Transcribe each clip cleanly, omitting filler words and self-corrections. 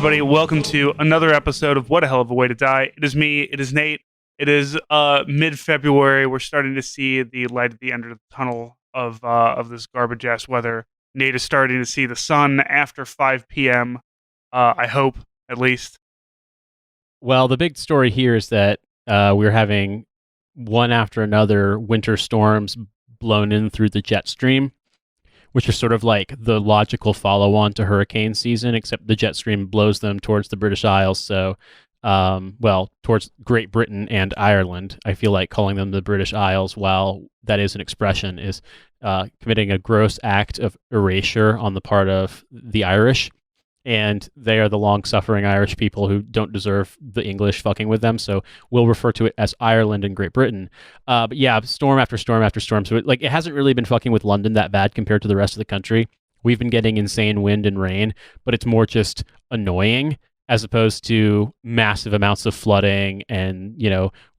everybody. Welcome to another episode of What a Hell of a Way to Die. It is me. It is Nate. It is mid-February. We're starting to see the light at the end of the tunnel of this garbage-ass weather. Nate is starting to see the sun after 5 p.m., I hope, at least. Well, the big story here is that we're having one after another winter storms blown in through the jet stream, which are sort of like the logical follow-on to hurricane season, except the jet stream blows them towards the British Isles. So, towards Great Britain and Ireland. I feel like calling them the British Isles, while that is an expression, is committing a gross act of erasure on the part of the Irish. And they are the long-suffering Irish people who don't deserve the English fucking with them, so we'll refer to it as Ireland and Great Britain. But yeah, storm after storm after storm. So it hasn't really been fucking with London that bad compared to the rest of the country. We've been getting insane wind and rain, but it's more just annoying as opposed to massive amounts of flooding and,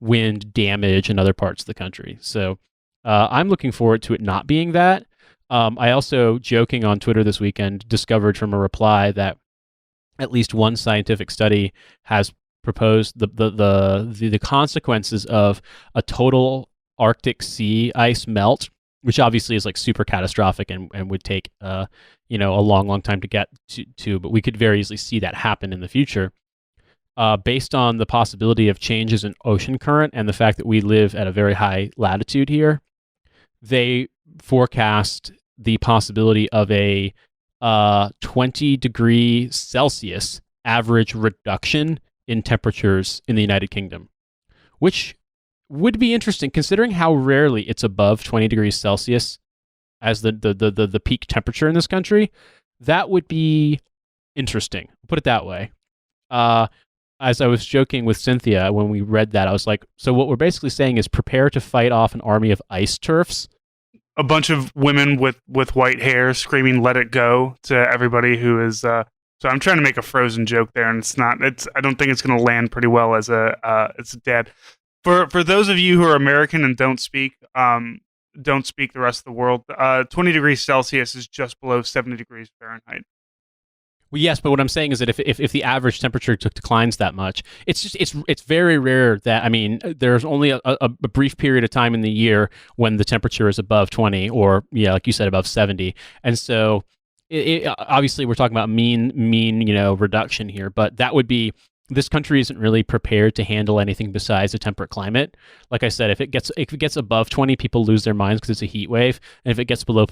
wind damage in other parts of the country. So I'm looking forward to it not being that. I also, joking on Twitter this weekend, discovered from a reply that at least one scientific study has proposed the consequences of a total Arctic sea ice melt, which obviously is like super catastrophic and would take a long time to get to, but we could very easily see that happen in the future. Based on the possibility of changes in ocean current and the fact that we live at a very high latitude here, they forecast the possibility of a 20 degree Celsius average reduction in temperatures in the United Kingdom, which would be interesting considering how rarely it's above 20 degrees Celsius as the peak temperature in this country. That would be interesting. Put it that way. As I was joking with Cynthia when we read that, I was like, so what we're basically saying is prepare to fight off an army of ice turfs. A bunch of women with white hair screaming "Let it go" to everybody who is. So I'm trying to make a Frozen joke there, and it's not. I don't think it's going to land pretty well as a dad. For those of you who are American and don't speak the rest of the world, 20 degrees Celsius is just below 70 degrees Fahrenheit. Well, yes, but what I'm saying is that if the average temperature declines that much, it's very rare that, there's only a brief period of time in the year when the temperature is above 20 or, like you said, above 70. And so obviously we're talking about mean, reduction here, but that would be, this country isn't really prepared to handle anything besides a temperate climate. Like I said, if it gets above 20, people lose their minds because it's a heat wave. And if it gets below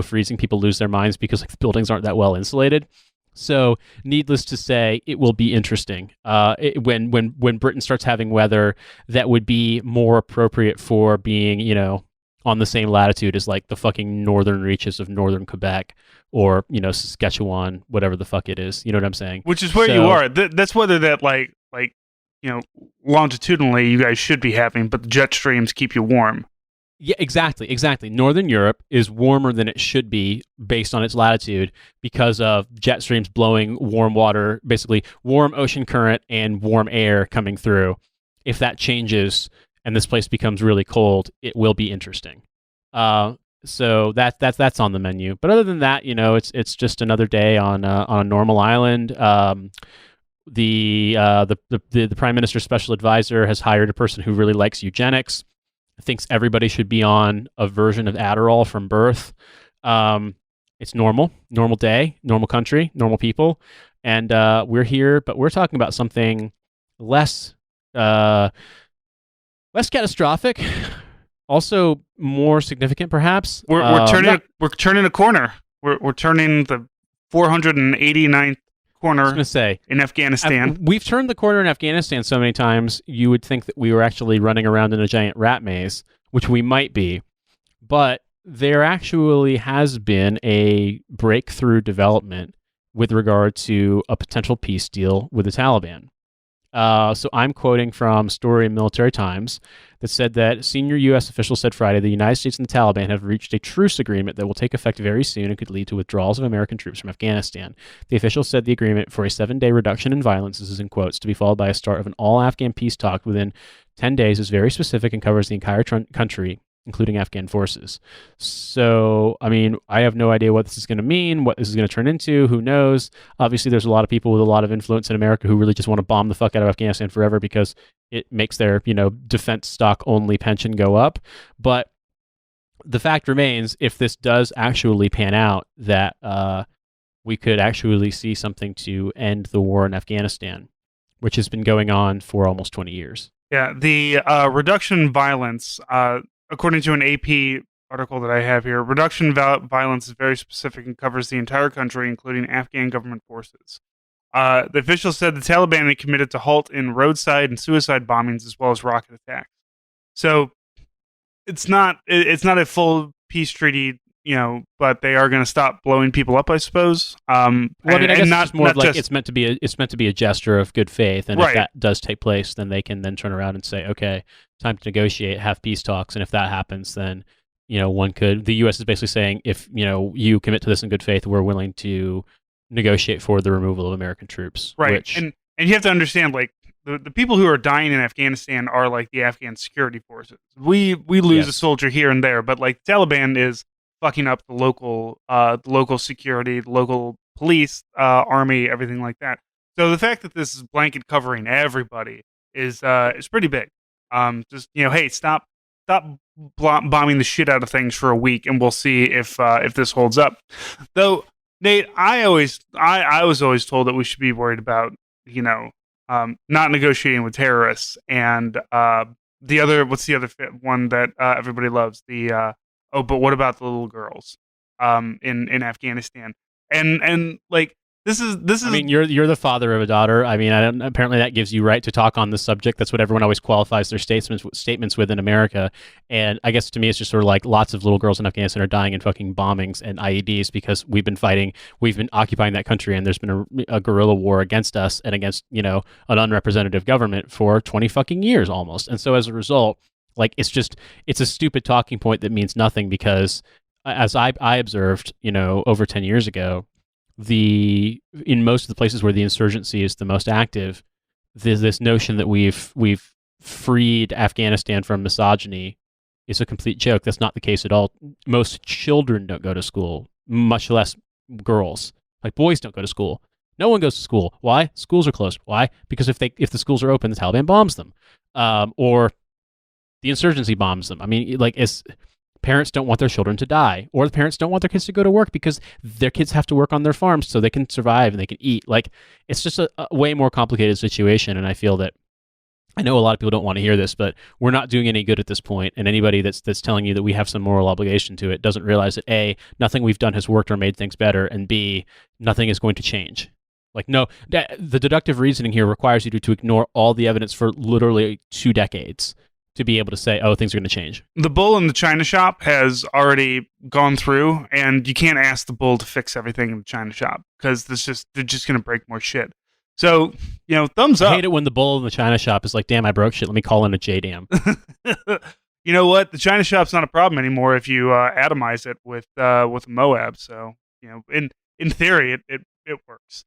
freezing, people lose their minds because the buildings aren't that well insulated. So, needless to say, it will be interesting when Britain starts having weather that would be more appropriate for being, on the same latitude as like the fucking northern reaches of northern Quebec or, Saskatchewan, whatever the fuck it is. You know what I'm saying? Which is where you are. That's weather that longitudinally you guys should be having, but the jet streams keep you warm. Yeah, exactly. Northern Europe is warmer than it should be based on its latitude because of jet streams blowing warm water, basically warm ocean current and warm air coming through. If that changes and this place becomes really cold, it will be interesting. So that's on the menu. But other than that, it's just another day on a normal island. The Prime Minister's special advisor has hired a person who really likes eugenics. Thinks everybody should be on a version of Adderall from birth. It's normal day, normal country, normal people, and we're here, but we're talking about something less catastrophic, also more significant, perhaps. We're turning a corner. We're turning the 489th corner. I was going to say, in Afghanistan. We've turned the corner in Afghanistan so many times, you would think that we were actually running around in a giant rat maze, which we might be. But there actually has been a breakthrough development with regard to a potential peace deal with the Taliban. So I'm quoting from a story in Military Times that said that senior U.S. officials said Friday the United States and the Taliban have reached a truce agreement that will take effect very soon and could lead to withdrawals of American troops from Afghanistan. The officials said the agreement for a 7-day reduction in violence, this is in quotes, to be followed by a start of an all-Afghan peace talk within 10 days is very specific and covers the entire country including Afghan forces. So, I mean, I have no idea what this is going to mean, what this is going to turn into. Who knows? Obviously, there's a lot of people with a lot of influence in America who really just want to bomb the fuck out of Afghanistan forever because it makes their, defense stock only pension go up. But the fact remains, if this does actually pan out, that we could actually see something to end the war in Afghanistan, which has been going on for almost 20 years. Yeah, the reduction in violence, according to an AP article that I have here, violence is very specific and covers the entire country, including Afghan government forces. The official said the Taliban had committed to halt in roadside and suicide bombings as well as rocket attacks. So it's not a full peace treaty, but they are going to stop blowing people up, I suppose. Well, I mean, I guess it's just more of like it's meant to be a gesture of good faith, and if that does take place, then they can then turn around and say, okay, time to negotiate, have peace talks, and if that happens, then the U.S. is basically saying, if you commit to this in good faith, we're willing to negotiate for the removal of American troops. Right, and you have to understand, like, the people who are dying in Afghanistan are like the Afghan security forces. We lose a soldier here and there, but like Taliban is fucking up the local security, the local police, army, everything like that. So the fact that this is blanket covering everybody is pretty big. Hey, stop bombing the shit out of things for a week, and we'll see if this holds up. Though, Nate, I was always told that we should be worried about not negotiating with terrorists, and what's the other one that everybody loves? But what about the little girls in Afghanistan? And like this is. I mean, you're the father of a daughter. I mean, apparently that gives you right to talk on the subject. That's what everyone always qualifies their statements with in America. And I guess to me, it's just sort of like lots of little girls in Afghanistan are dying in fucking bombings and IEDs because we've been occupying that country, and there's been a guerrilla war against us and against an unrepresentative government for 20 fucking years almost. And so as a result, like it's a stupid talking point that means nothing because, as I observed, over 10 years ago, in most of the places where the insurgency is the most active, there's this notion that we've freed Afghanistan from misogyny is a complete joke. That's not the case at all. Most children don't go to school, much less girls. Like boys don't go to school. No one goes to school. Why? Schools are closed. Why? Because if the schools are open, the Taliban bombs them, or the insurgency bombs them. I mean, like parents don't want their children to die, or the parents don't want their kids to go to work because their kids have to work on their farms so they can survive and they can eat. Like, it's just a way more complicated situation, and I feel that I know a lot of people don't want to hear this, but we're not doing any good at this point, and anybody that's telling you that we have some moral obligation to it doesn't realize that A, nothing we've done has worked or made things better, and B, nothing is going to change. Like, no, the deductive reasoning here requires you to ignore all the evidence for literally 2 decades to be able to say, oh, things are going to change. The bull in the china shop has already gone through, and you can't ask the bull to fix everything in the china shop because they're just going to break more shit. So, thumbs up. I hate it when the bull in the china shop is like, damn, I broke shit. Let me call in a JDAM. You know what? The china shop's not a problem anymore if you atomize it with Moab. So, in theory, it works.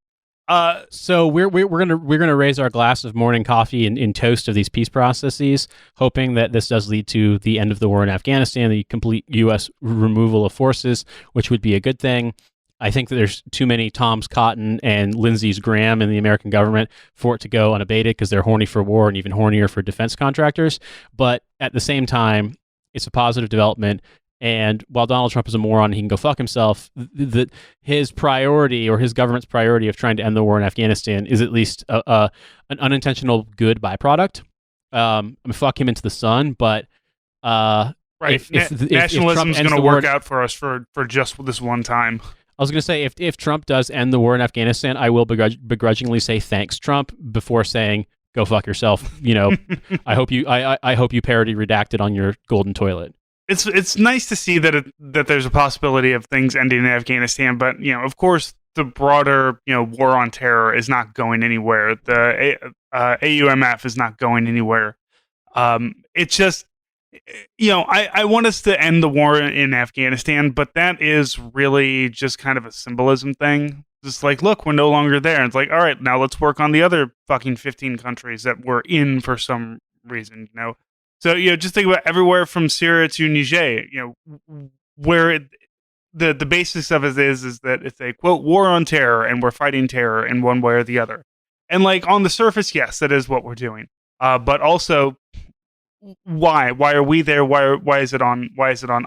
So we're gonna raise our glass of morning coffee in toast of these peace processes, hoping that this does lead to the end of the war in Afghanistan, the complete U.S. removal of forces, which would be a good thing. I think that there's too many Toms Cotton and Lindsey's Graham in the American government for it to go unabated because they're horny for war and even hornier for defense contractors. But at the same time, it's a positive development. And while Donald Trump is a moron, he can go fuck himself. His priority, or his government's priority, of trying to end the war in Afghanistan is at least an unintentional good byproduct. I mean, fuck him into the sun, but right. If nationalism is going to work out for us for just this one time. I was going to say, if Trump does end the war in Afghanistan, I will begrudgingly say thanks, Trump, before saying go fuck yourself. I hope you parody redacted on your golden toilet. It's nice to see that there's a possibility of things ending in Afghanistan, but of course the broader war on terror is not going anywhere. The AUMF is not going anywhere. It's just I want us to end the war in Afghanistan, but that is really just kind of a symbolism thing. Just like, look, we're no longer there. And it's like, all right, now let's work on the other fucking 15 countries that we're in for some reason. So just think about everywhere from Syria to Niger. Where the basis of it is that it's a quote war on terror, and we're fighting terror in one way or the other. And like on the surface, yes, that is what we're doing. But also, why are we there? Why is it on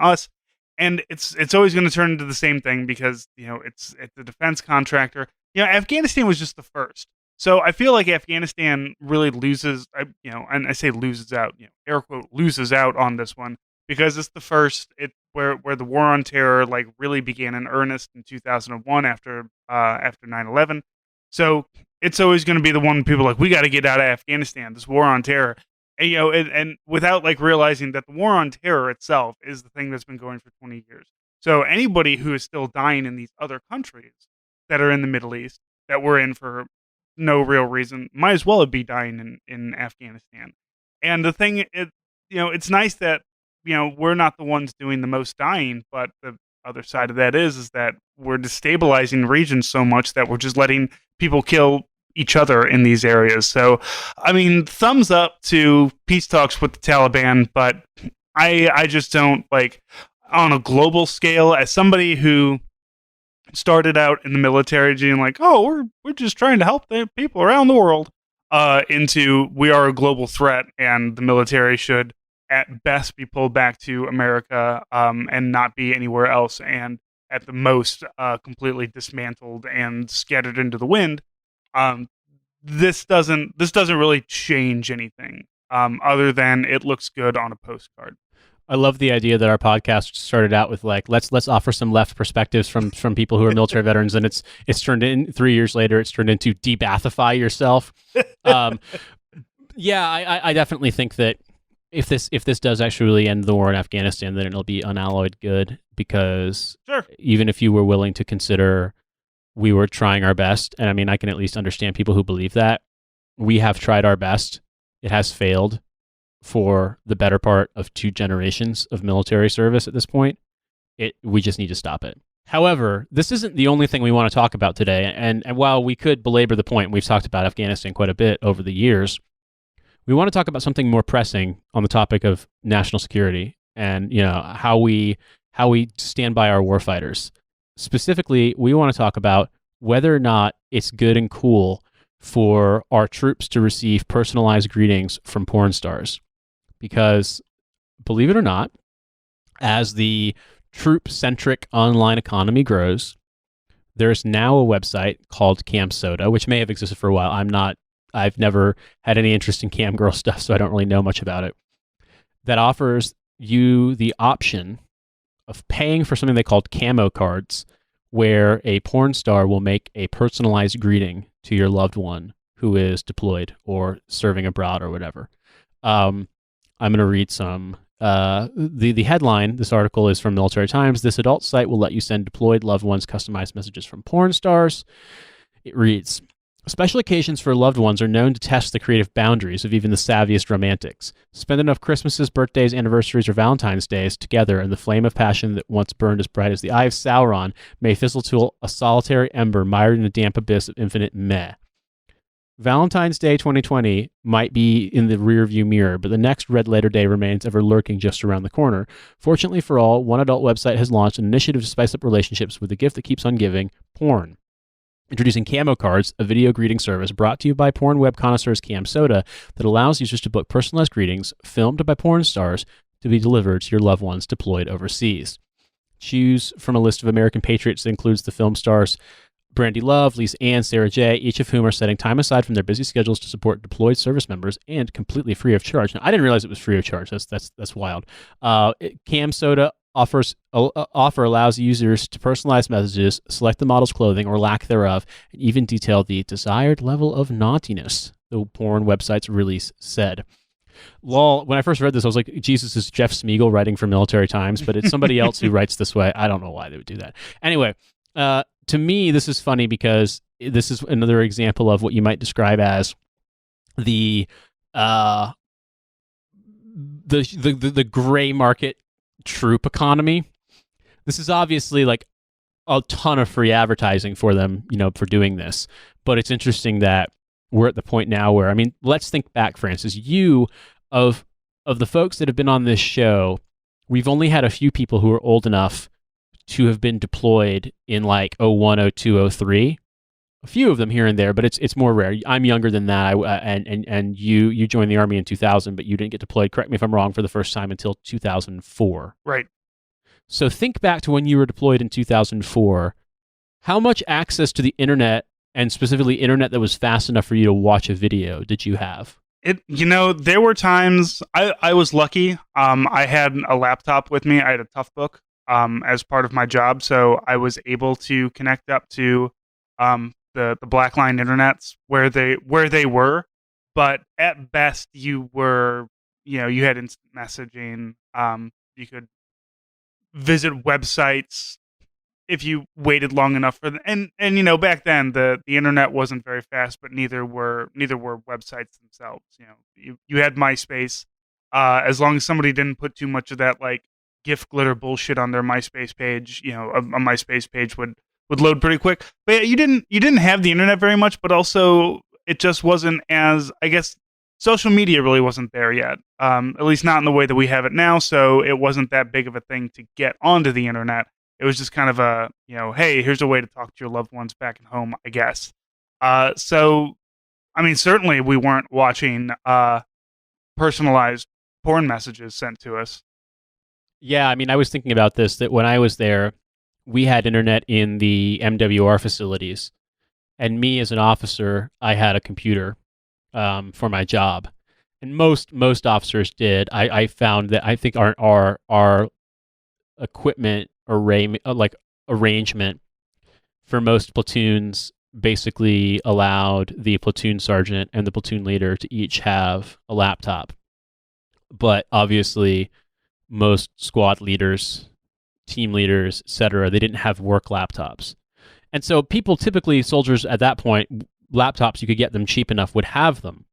us? And it's always going to turn into the same thing because it's a defense contractor. Afghanistan was just the first. So I feel like Afghanistan really loses, and I say loses out, air quote loses out on this one because it's the first where the war on terror like really began in earnest in 2001 after 9/11. So it's always going to be the one people are like, we got to get out of Afghanistan, this war on terror. And, and without like realizing that the war on terror itself is the thing that's been going for 20 years. So anybody who is still dying in these other countries that are in the Middle East that we're in for no real reason might as well be dying in Afghanistan. And the thing, it's nice that, we're not the ones doing the most dying, but the other side of that is that we're destabilizing the region so much that we're just letting people kill each other in these areas. So, I mean, thumbs up to peace talks with the Taliban, but I just don't like on a global scale as somebody who started out in the military being like, oh, we're just trying to help the people around the world, into we are a global threat and the military should at best be pulled back to America, and not be anywhere else, and at the most completely dismantled and scattered into the wind. This doesn't really change anything, other than it looks good on a postcard. I love the idea that our podcast started out with like let's offer some left perspectives from people who are military veterans, and it's turned in 3 years later. It's turned into debathify yourself. Yeah, I definitely think that if this does actually end the war in Afghanistan, then it'll be unalloyed good because sure. Even if you were willing to consider we were trying our best, and I mean I can at least understand people who believe that we have tried our best. It has failed for the better part of 2 generations of military service at this point. We just need to stop it. However, this isn't the only thing we want to talk about today, and while we could belabor the point, we've talked about Afghanistan quite a bit over the years, we want to talk about something more pressing on the topic of national security and how we stand by our warfighters. Specifically, we want to talk about whether or not it's good and cool for our troops to receive personalized greetings from porn stars. Because, believe it or not, as the troop-centric online economy grows, there's now a website called Cam Soda, which may have existed for a while. I've never had any interest in cam girl stuff, so I don't really know much about it. That offers you the option of paying for something they called camo cards, where a porn star will make a personalized greeting to your loved one who is deployed or serving abroad or whatever. I'm going to read some. The headline, this article is from Military Times. This adult site will let you send deployed loved ones customized messages from porn stars. It reads, special occasions for loved ones are known to test the creative boundaries of even the savviest romantics. Spend enough Christmases, birthdays, anniversaries, or Valentine's Days together, and the flame of passion that once burned as bright as the eye of Sauron may fizzle to a solitary ember mired in a damp abyss of infinite meh. Valentine's Day 2020 might be in the rearview mirror, but the next red letter day remains ever lurking just around the corner. Fortunately for all, one adult website has launched an initiative to spice up relationships with the gift that keeps on giving, porn. Introducing Camo Cards, a video greeting service brought to you by porn web connoisseurs Cam Soda that allows users to book personalized greetings filmed by porn stars to be delivered to your loved ones deployed overseas. Choose from a list of American patriots that includes the film stars Brandy Love, Lisa Ann, Sarah J., each of whom are setting time aside from their busy schedules to support deployed service members and completely free of charge. Now, I didn't realize it was free of charge. That's wild. Cam Soda offer allows users to personalize messages, select the model's clothing or lack thereof, and even detail the desired level of naughtiness, the porn website's release said. Lol, when I first read this, I was like, Jesus, is Jeff Smeagol writing for Military Times? But it's somebody else who writes this way. I don't know why they would do that. Anyway, to me, this is funny because this is another example of what you might describe as the gray market troop economy. This is obviously like a ton of free advertising for them, for doing this. But it's interesting that we're at the point now where, I mean, let's think back, Francis. You of of the folks that have been on this show, we've only had a few people who are old enough to have been deployed in like '01, '02, '03. A few of them here and there, but it's more rare. I'm younger than that. And you joined the Army in 2000, but you didn't get deployed, correct me if I'm wrong, for the first time until 2004. Right. So think back to when you were deployed in 2004. How much access to the internet, and specifically internet that was fast enough for you to watch a video, did you have? There were times I was lucky. I had a laptop with me. I had a Toughbook as part of my job, so I was able to connect up to the black line internets where they were. But at best, you had instant messaging. You could visit websites if you waited long enough for and back then the internet wasn't very fast, but neither were websites themselves. You had MySpace. As long as somebody didn't put too much of that like GIF glitter bullshit on their MySpace page, a MySpace page would load pretty quick. But yeah, you didn't have the internet very much, but also it just wasn't as, I guess, social media really wasn't there yet. At least not in the way that we have it now. So it wasn't that big of a thing to get onto the internet. It was just kind of a, hey, here's a way to talk to your loved ones back at home, I guess. So, I mean, certainly we weren't watching personalized porn messages sent to us. Yeah, I mean, I was thinking about this, that when I was there, we had internet in the MWR facilities. And me as an officer, I had a computer for my job. And most officers did. I found that I think our equipment arrangement for most platoons basically allowed the platoon sergeant and the platoon leader to each have a laptop. But obviously, most squad leaders, team leaders, etc., they didn't have work laptops. And so people, typically soldiers at that point, laptops, you could get them cheap enough, would have them.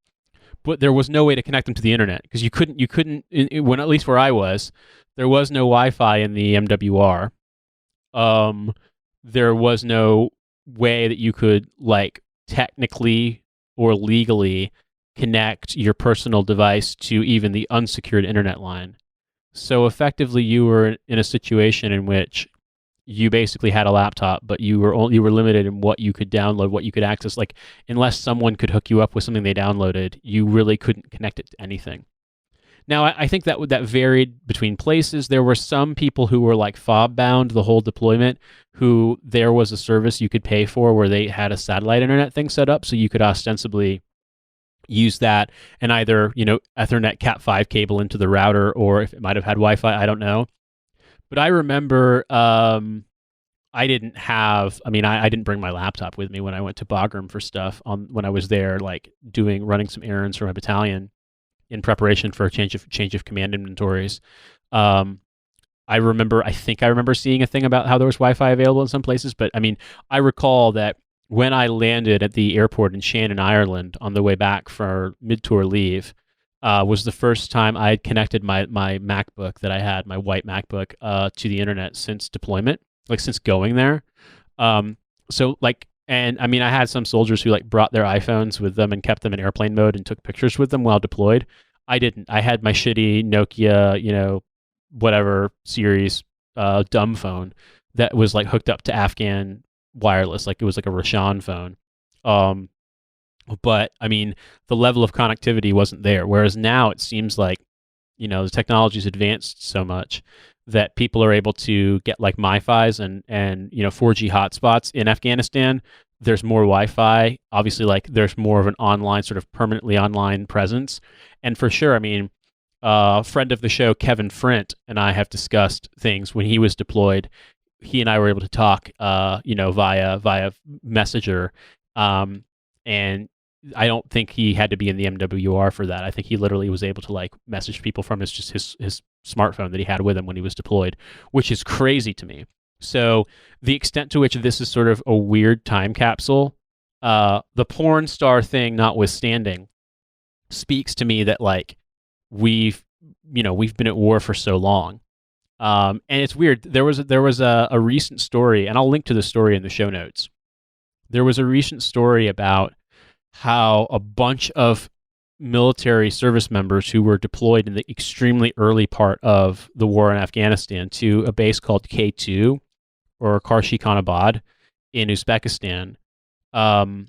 But there was no way to connect them to the internet because you couldn't when, at least where I was, there was no Wi-Fi in the MWR. There was no way that you could like technically or legally connect your personal device to even the unsecured internet line. So effectively, you were in a situation in which you basically had a laptop, but you were limited in what you could download, what you could access. Like, unless someone could hook you up with something they downloaded, you really couldn't connect it to anything. Now, I think that varied between places. There were some people who were like fob bound the whole deployment, who there was a service you could pay for where they had a satellite internet thing set up, so you could ostensibly use that and either, Ethernet Cat5 cable into the router, or if it might have had Wi-Fi, I don't know. But I remember I didn't bring my laptop with me when I went to Bagram for stuff when I was there, like running some errands for my battalion in preparation for a change of command inventories. I think I remember seeing a thing about how there was Wi-Fi available in some places, but I mean, I recall that when I landed at the airport in Shannon, Ireland, on the way back for mid-tour leave, was the first time I had connected my MacBook that I had, my white MacBook, to the internet since deployment, like since going there. And I mean, I had some soldiers who like brought their iPhones with them and kept them in airplane mode and took pictures with them while deployed. I didn't. I had my shitty Nokia, whatever series, dumb phone that was like hooked up to Afghan wireless, like it was like a Rashan phone. But I mean, the level of connectivity wasn't there. Whereas now it seems like, the technology's advanced so much that people are able to get like MiFis and 4G hotspots in Afghanistan. There's more Wi-Fi. Obviously, like there's more of an online, sort of permanently online presence. And for sure, I mean, a friend of the show, Kevin Frint, and I have discussed things when he was deployed. He and I were able to talk, via Messenger, and I don't think he had to be in the MWR for that. I think he literally was able to like message people from his smartphone that he had with him when he was deployed, which is crazy to me. So the extent to which this is sort of a weird time capsule, the porn star thing notwithstanding, speaks to me that like we've been at war for so long. And it's weird. There was a recent story, and I'll link to the story in the show notes. There was a recent story about how a bunch of military service members who were deployed in the extremely early part of the war in Afghanistan to a base called K2 or Karshi-Khanabad in Uzbekistan, um,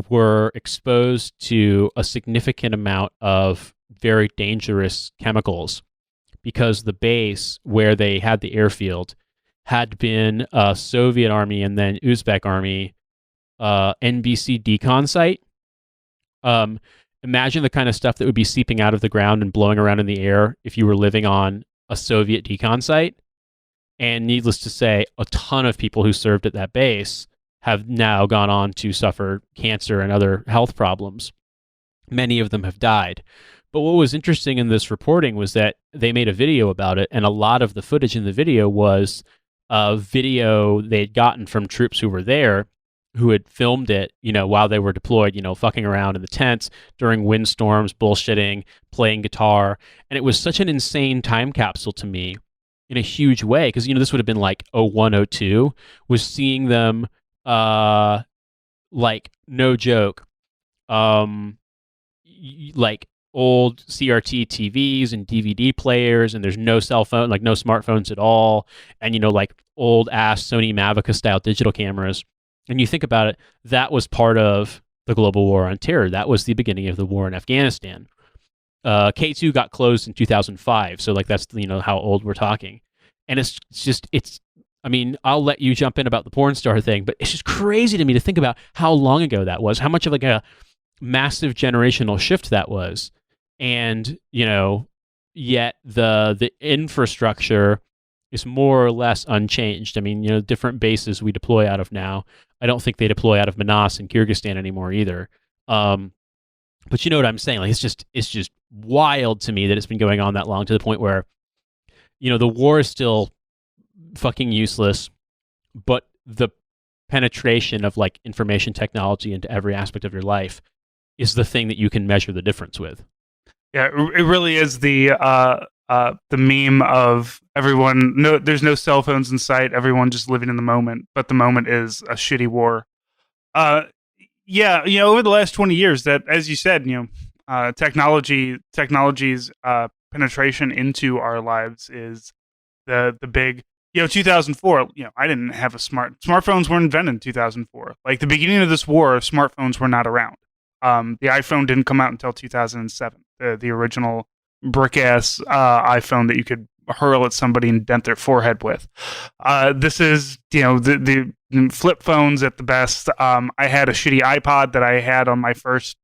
were exposed to a significant amount of very dangerous chemicals because the base where they had the airfield had been a Soviet army and then Uzbek army NBC decon site. Um, Imagine the kind of stuff that would be seeping out of the ground and blowing around in the air if you were living on a Soviet decon site. And needless to say, a ton of people who served at that base have now gone on to suffer cancer and other health problems. Many of them have died. But what was interesting in this reporting was that they made a video about it, and a lot of the footage in the video was a video they'd gotten from troops who were there, who had filmed it, while they were deployed, fucking around in the tents during windstorms, bullshitting, playing guitar. And it was such an insane time capsule to me in a huge way, because, this would have been like 0102, was seeing them, like, no joke, like old CRT TVs and DVD players, and there's no cell phone, like no smartphones at all, and like old ass Sony Mavica style digital cameras. And you think about it, that was part of the global war on terror. That was the beginning of the war in Afghanistan. K2 got closed in 2005, so like that's how old we're talking. And it's I mean, I'll let you jump in about the porn star thing, but it's just crazy to me to think about how long ago that was, how much of like a massive generational shift that was. And, yet the infrastructure is more or less unchanged. I mean, different bases we deploy out of now. I don't think they deploy out of Manas in Kyrgyzstan anymore either. But you know what I'm saying? Like, it's just wild to me that it's been going on that long, to the point where, the war is still fucking useless, but the penetration of like information technology into every aspect of your life is the thing that you can measure the difference with. Yeah, it really is the meme of everyone. No, there's no cell phones in sight. Everyone just living in the moment, but the moment is a shitty war. Yeah, over the last 20 years, that, as you said, technology's penetration into our lives is the big. 2004. I didn't have smartphones weren't invented in 2004. Like the beginning of this war, smartphones were not around. The iPhone didn't come out until 2007. The original brick ass iPhone that you could hurl at somebody and dent their forehead with. This is the flip phones at the best. I had a shitty iPod that I had on my first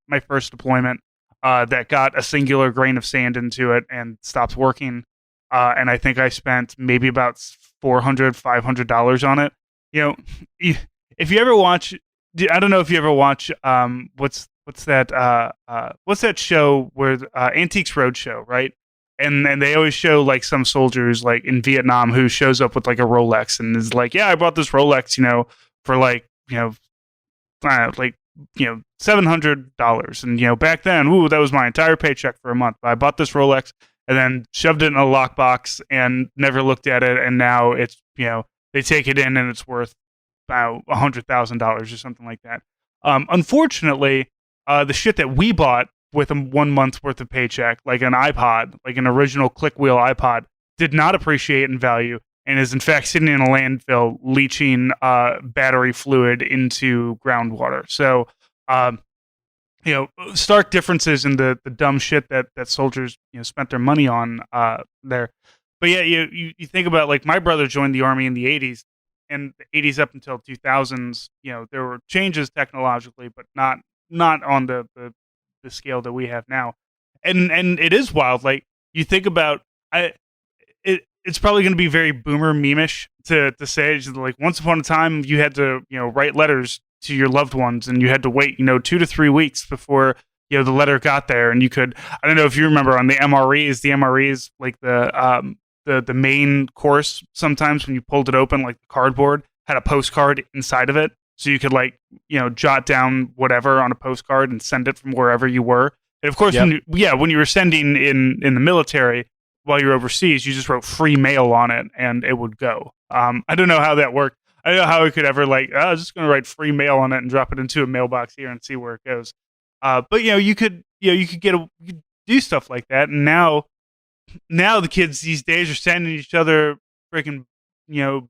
deployment that got a singular grain of sand into it and stopped working. And I think I spent maybe about $400-$500 on it. If you ever watch, I don't know if you ever watch what's that show where Antiques Roadshow, right? And they always show like some soldiers like in Vietnam who shows up with like a Rolex and is like, yeah, I bought this Rolex, for like $700, and back then, that was my entire paycheck for a month. I bought this Rolex and then shoved it in a lockbox and never looked at it, and now it's they take it in and it's worth about $100,000 or something like that. Unfortunately, the shit that we bought with a 1 month's worth of paycheck, like an iPod, like an original click wheel iPod, did not appreciate in value and is in fact sitting in a landfill leaching battery fluid into groundwater. So, stark differences in the dumb shit that soldiers spent their money on there. But yeah, you think about, like, my brother joined the army in the 80s, and the 80s up until 2000s, there were changes technologically, but not on the scale that we have now. And it is wild. Like, you think about, it's probably going to be very boomer meme-ish to say, like, once upon a time you had to write letters to your loved ones, and you had to wait 2 to 3 weeks before the letter got there. And you could, I don't know if you remember, on the MREs, like the main course, sometimes when you pulled it open, like the cardboard had a postcard inside of it, so you could jot down whatever on a postcard and send it from wherever you were. And of course, yep. when you were sending in the military while you're overseas, you just wrote free mail on it and it would go. I don't know how that worked. I don't know how I could ever I was just going to write free mail on it and drop it into a mailbox here and see where it goes. But you could you could do stuff like that, and now the kids these days are sending each other freaking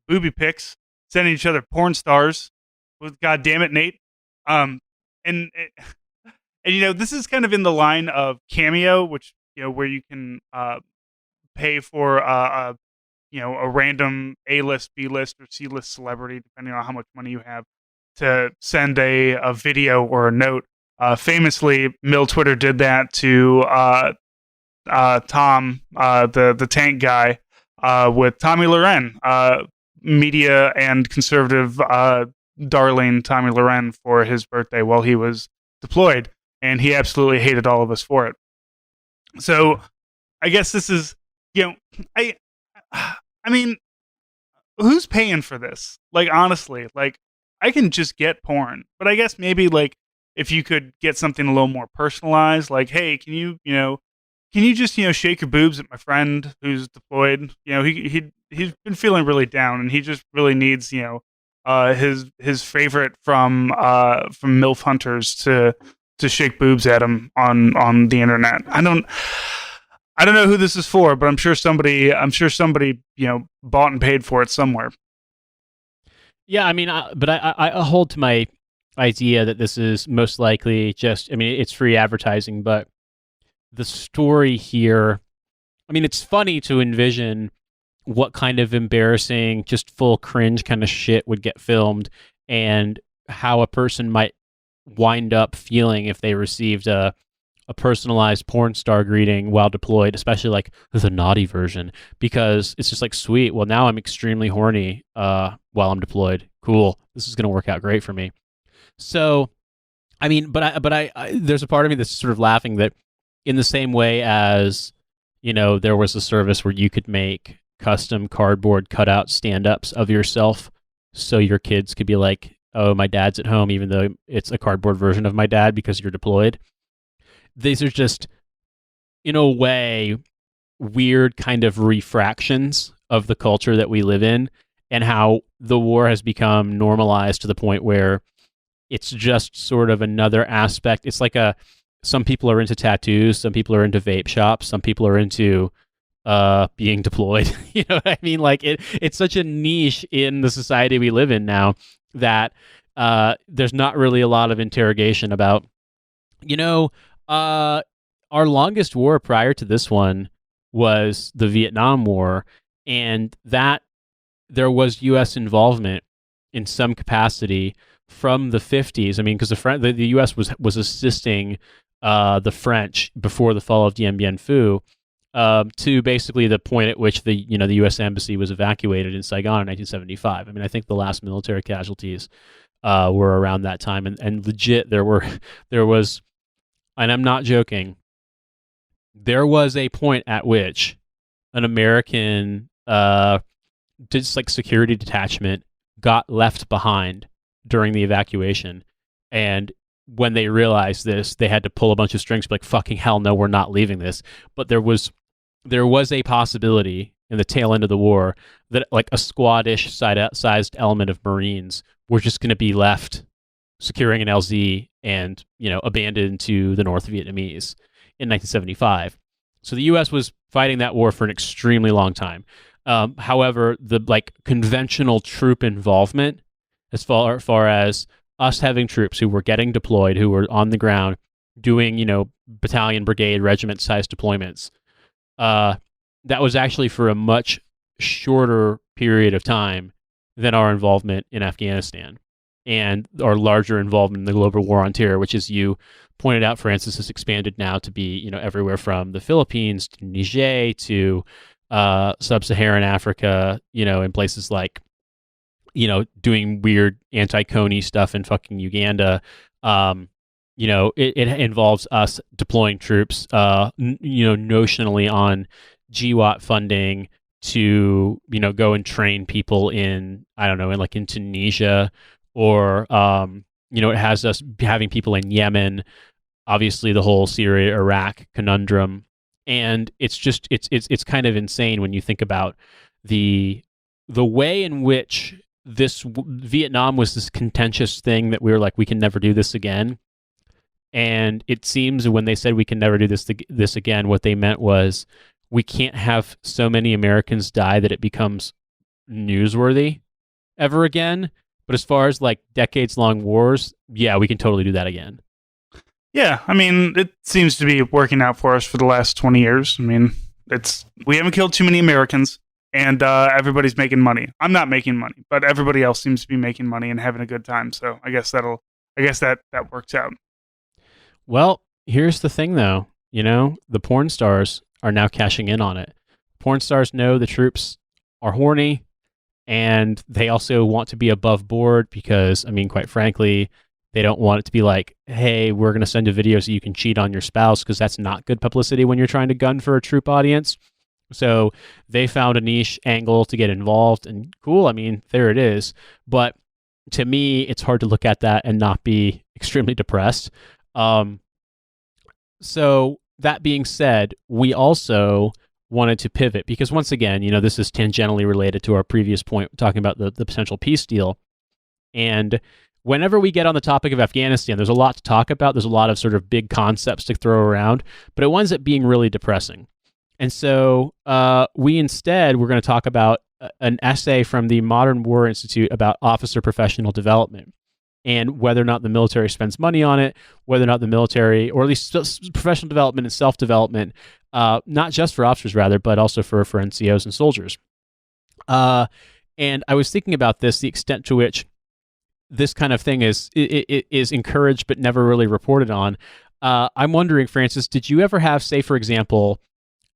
booby pics, sending each other porn stars. With God damn it, Nate. Um, and this is kind of in the line of Cameo, which where you can pay for a random A list, B list, or C list celebrity, depending on how much money you have, to send a video or a note. Famously, Mill Twitter did that to Tom, the tank guy, with Tommy Loren, media and conservative darling Tommy Loren, for his birthday while he was deployed, and he absolutely hated all of us for it. So I guess this is, I mean, who's paying for this? Like, honestly, like, I can just get porn, but I guess maybe, like, if you could get something a little more personalized, like, hey, can you just shake your boobs at my friend who's deployed? He's been feeling really down, and he just really needs his favorite from MILF Hunters to shake boobs at him on the internet. I don't know who this is for, but I'm sure somebody bought and paid for it somewhere. Yeah, I mean, but I hold to my idea that this is most likely just, I mean, it's free advertising, but the story here, I mean, it's funny to envision what kind of embarrassing, just full cringe kind of shit would get filmed, and how a person might wind up feeling if they received a personalized porn star greeting while deployed, especially like the naughty version, because it's just like, sweet, well, now I'm extremely horny while I'm deployed. Cool. This is going to work out great for me. So, I mean, but I there's a part of me that's sort of laughing that, in the same way as, there was a service where you could make custom cardboard cutout stand-ups of yourself so your kids could be like, oh, my dad's at home, even though it's a cardboard version of my dad because you're deployed. These are just, in a way, weird kind of refractions of the culture that we live in, and how the war has become normalized to the point where it's just sort of another aspect. It's like some people are into tattoos, some people are into vape shops, some people are into being deployed. You know what I mean? Like, it's such a niche in the society we live in now that there's not really a lot of interrogation about, our longest war prior to this one was the Vietnam War, and that there was U.S. involvement in some capacity from the 50s. I mean, because the U.S. was assisting the French before the fall of Dien Bien Phu, to basically the point at which the U.S. embassy was evacuated in Saigon in 1975. I mean, I think the last military casualties were around that time, and legit there was, and I'm not joking, there was a point at which an American just like security detachment got left behind during the evacuation, and when they realized this, they had to pull a bunch of strings, like, fucking hell no, we're not leaving this. But there was a possibility in the tail end of the war that, like, a squad-ish sized element of Marines were just going to be left securing an LZ and, abandoned to the North Vietnamese in 1975. So the U.S. was fighting that war for an extremely long time. However, the conventional troop involvement, as far as us having troops who were getting deployed, who were on the ground doing, battalion, brigade, regiment-sized deployments, that was actually for a much shorter period of time than our involvement in Afghanistan and our larger involvement in the global war on terror, which, as you pointed out, Francis, has expanded now to be, everywhere from the Philippines to Niger to sub-Saharan Africa, in places like, doing weird anti-Coney stuff in fucking Uganda. It involves us deploying troops, notionally on GWAT funding to, go and train people in, I don't know, in Tunisia, or, it has us having people in Yemen, obviously the whole Syria, Iraq conundrum. And it's just, it's kind of insane when you think about the way in which Vietnam was this contentious thing that we were like, we can never do this again. And it seems when they said we can never do this again, what they meant was we can't have so many Americans die that it becomes newsworthy ever again. But as far as like decades long wars, yeah, we can totally do that again. Yeah, I mean, it seems to be working out for us for the last 20 years. I mean, we haven't killed too many Americans, and everybody's making money. I'm not making money, but everybody else seems to be making money and having a good time. So I guess that works out. Well, here's the thing though. The porn stars are now cashing in on it. Porn stars know the troops are horny, and they also want to be above board because, I mean, quite frankly, they don't want it to be like, hey, we're going to send a video so you can cheat on your spouse, because that's not good publicity when you're trying to gun for a troop audience. So they found a niche angle to get involved, and cool, I mean, there it is. But to me, it's hard to look at that and not be extremely depressed. So that being said, we also wanted to pivot because, once again, this is tangentially related to our previous point talking about the potential peace deal. And whenever we get on the topic of Afghanistan, there's a lot to talk about. There's a lot of sort of big concepts to throw around, but it winds up being really depressing. And so we're going to talk about an essay from the Modern War Institute about officer professional development and whether or not the military spends money on it, whether or not the military, or at least professional development and self-development, not just for officers, rather, but also for NCOs and soldiers. And I was thinking about this, the extent to which this kind of thing is encouraged but never really reported on. I'm wondering, Francis, did you ever have, say, for example,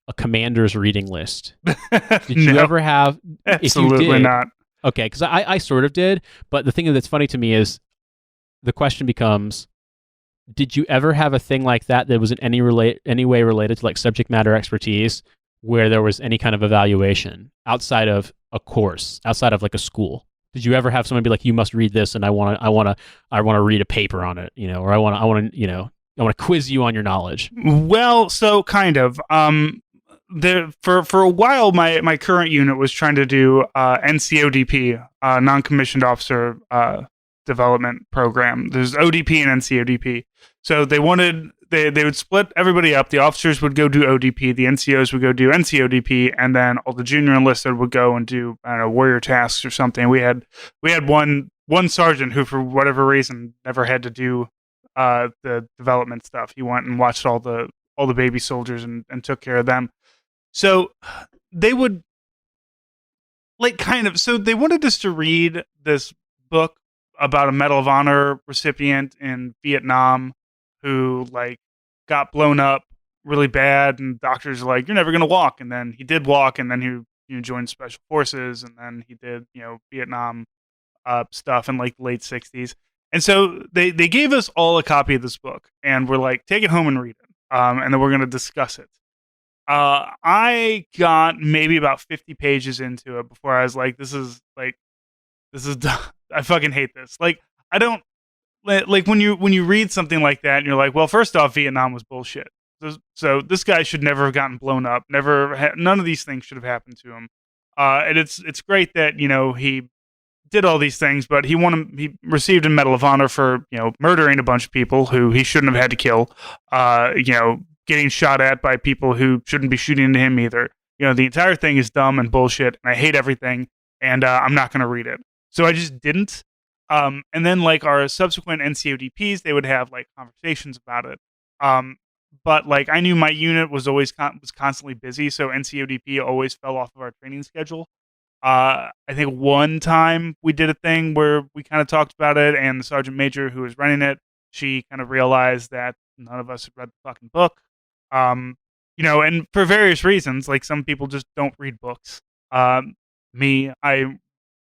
a commander's reading list? Did you ever have? Absolutely if you did, not. Okay, because I sort of did, but the thing that's funny to me is the question becomes, did you ever have a thing like that was in any way related to like subject matter expertise, where there was any kind of evaluation outside of a course, outside of like a school? Did you ever have someone be like, "You must read this," and I want to read a paper on it, or I want to quiz you on your knowledge? Well, so kind of. For a while, my current unit was trying to do NCODP, non-commissioned officer development program. There's ODP and NCODP. So they would split everybody up. The officers would go do ODP, the NCOs would go do NCODP, and then all the junior enlisted would go and do, I don't know, warrior tasks or something. We had one sergeant who, for whatever reason, never had to do the development stuff. He went and watched all the baby soldiers and took care of them. So they would they wanted us to read this book about a Medal of Honor recipient in Vietnam who got blown up really bad, and doctors are like, "You're never gonna walk." And then he did walk, and then he joined special forces, and then he did Vietnam stuff in the late '60s. And so they gave us all a copy of this book, and we're like, "Take it home and read it, and then we're gonna discuss it." I got maybe about 50 pages into it before I was like, "This is I fucking hate this." I don't when you read something like that, and you're like, "Well, first off, Vietnam was bullshit. So this guy should never have gotten blown up. None of these things should have happened to him." And it's great that he did all these things, but he received a Medal of Honor for murdering a bunch of people who he shouldn't have had to kill. Getting shot at by people who shouldn't be shooting into him either. The entire thing is dumb and bullshit, and I hate everything, and I'm not going to read it. So I just didn't. And then our subsequent NCODPs, they would have conversations about it. But I knew my unit was always was constantly busy, so NCODP always fell off of our training schedule. I think one time we did a thing where we kind of talked about it, and the sergeant major who was running it, she kind of realized that none of us had read the fucking book. And for various reasons, some people just don't read books. Me, I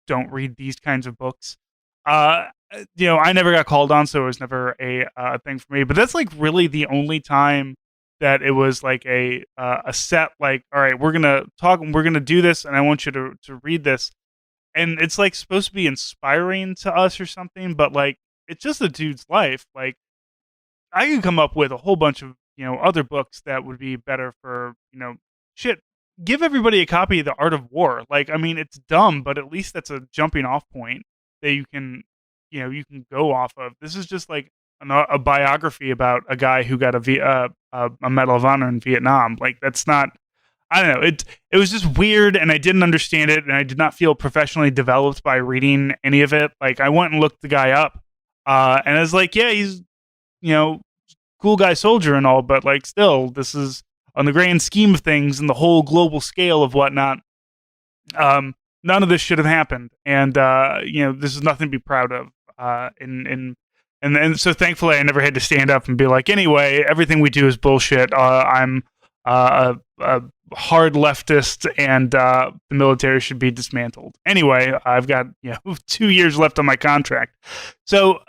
don't read these kinds of books. I never got called on, so it was never a thing for me. But that's really the only time that it was a set, all right, we're gonna talk and we're gonna do this, and I want you to read this. And it's supposed to be inspiring to us or something, but it's just a dude's life. I can come up with a whole bunch of other books that would be better for shit. Give everybody a copy of The Art of War. It's dumb, but at least that's a jumping off point that you can go off of. This is just a biography about a guy who got a Medal of Honor in Vietnam. Like that's not. I don't know. It was just weird, and I didn't understand it, and I did not feel professionally developed by reading any of it. Like I went and looked the guy up, and I was like, yeah, he's cool guy soldier and all, but like still, this is on the grand scheme of things and the whole global scale of whatnot. None of this should have happened, and this is nothing to be proud of. And so thankfully, I never had to stand up and be like, anyway, everything we do is bullshit. I'm a hard leftist, and the military should be dismantled. Anyway, I've got 2 years left on my contract, so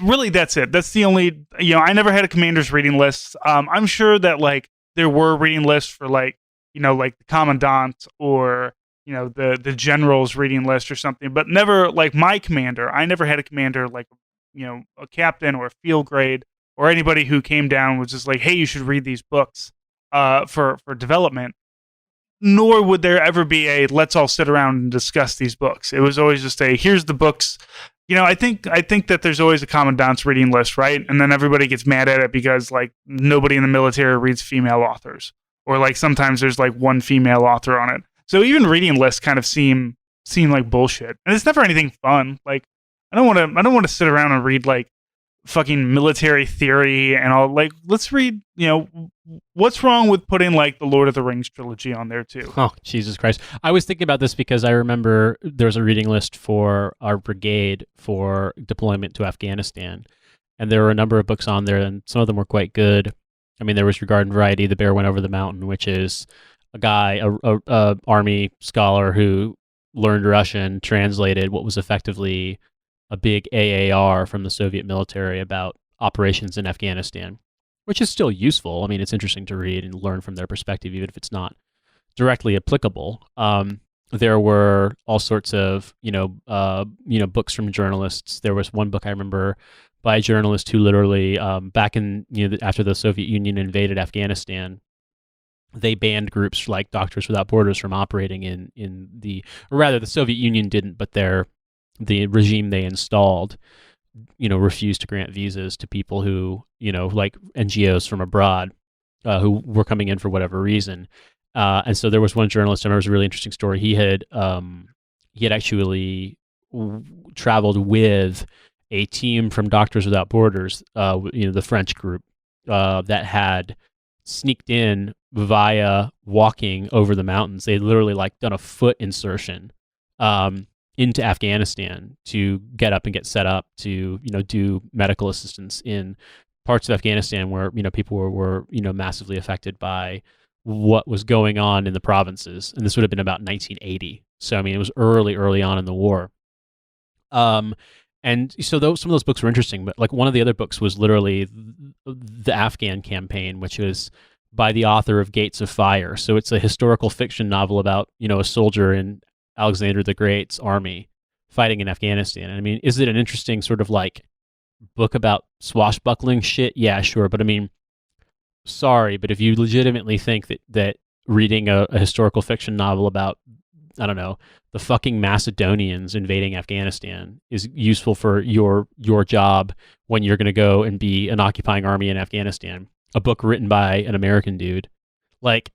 really that's it. That's the only I never had a commander's reading list. I'm sure that like there were reading lists for like the commandant or the general's reading list or something, but never like my commander. I never had a commander like a captain or a field grade or anybody who came down and was just like, hey, you should read these books for development. Nor would there ever be a let's all sit around and discuss these books. It was always just a here's the books. I think that there's always a commandant's reading list, right? And then everybody gets mad at it because like nobody in the military reads female authors, or like sometimes there's like one female author on it. So even reading lists kind of seem like bullshit, and it's never anything fun. Like I don't want to sit around and read like fucking military theory and all. Like let's read. What's wrong with putting like the Lord of the Rings trilogy on there too? Oh, Jesus Christ! I was thinking about this because I remember there was a reading list for our brigade for deployment to Afghanistan, and there were a number of books on there, and some of them were quite good. I mean, there was Regard and Variety, The Bear Went Over the Mountain, which is a guy, a army scholar who learned Russian, translated what was effectively a big AAR from the Soviet military about operations in Afghanistan, which is still useful. I mean, it's interesting to read and learn from their perspective, even if it's not directly applicable. There were all sorts of, books from journalists. There was one book I remember by a journalist who literally, back in, after the Soviet Union invaded Afghanistan, they banned groups like Doctors Without Borders from operating or rather the Soviet Union didn't, but the regime they installed, refused to grant visas to people who, like NGOs from abroad, who were coming in for whatever reason. And so there was one journalist, and it was a really interesting story. He had actually traveled with a team from Doctors Without Borders, the French group, that had sneaked in via walking over the mountains. They literally like done a foot insertion into Afghanistan to get up and get set up to do medical assistance in parts of Afghanistan where people were massively affected by what was going on in the provinces. And this would have been about 1980. So I mean, it was early on in the war. And so some of those books were interesting, but like one of the other books was literally the Afghan campaign, which was by the author of Gates of Fire. So it's a historical fiction novel about a soldier in Alexander the Great's army fighting in Afghanistan. And I mean, is it an interesting sort of like book about swashbuckling shit? Yeah, sure. But I mean, sorry, but if you legitimately think that reading a historical fiction novel about, I don't know, the fucking Macedonians invading Afghanistan is useful for your job when you're going to go and be an occupying army in Afghanistan, a book written by an American dude, like,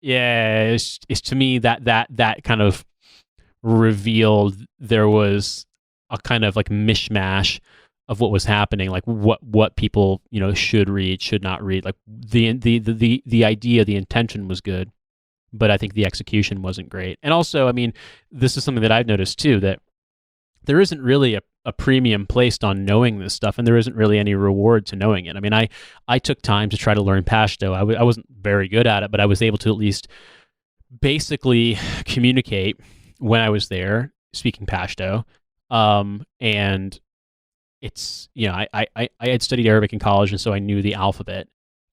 yeah, it's to me that kind of revealed there was a kind of like mishmash of what was happening, like what people should read, should not read. Like the idea, the intention was good, but I think the execution wasn't great. And also, I mean, this is something that I've noticed too, that there isn't really a premium placed on knowing this stuff, and there isn't really any reward to knowing it. I mean, I took time to try to learn Pashto. I wasn't very good at it, but I was able to at least basically communicate when I was there speaking Pashto. And it's, I had studied Arabic in college, and so I knew the alphabet.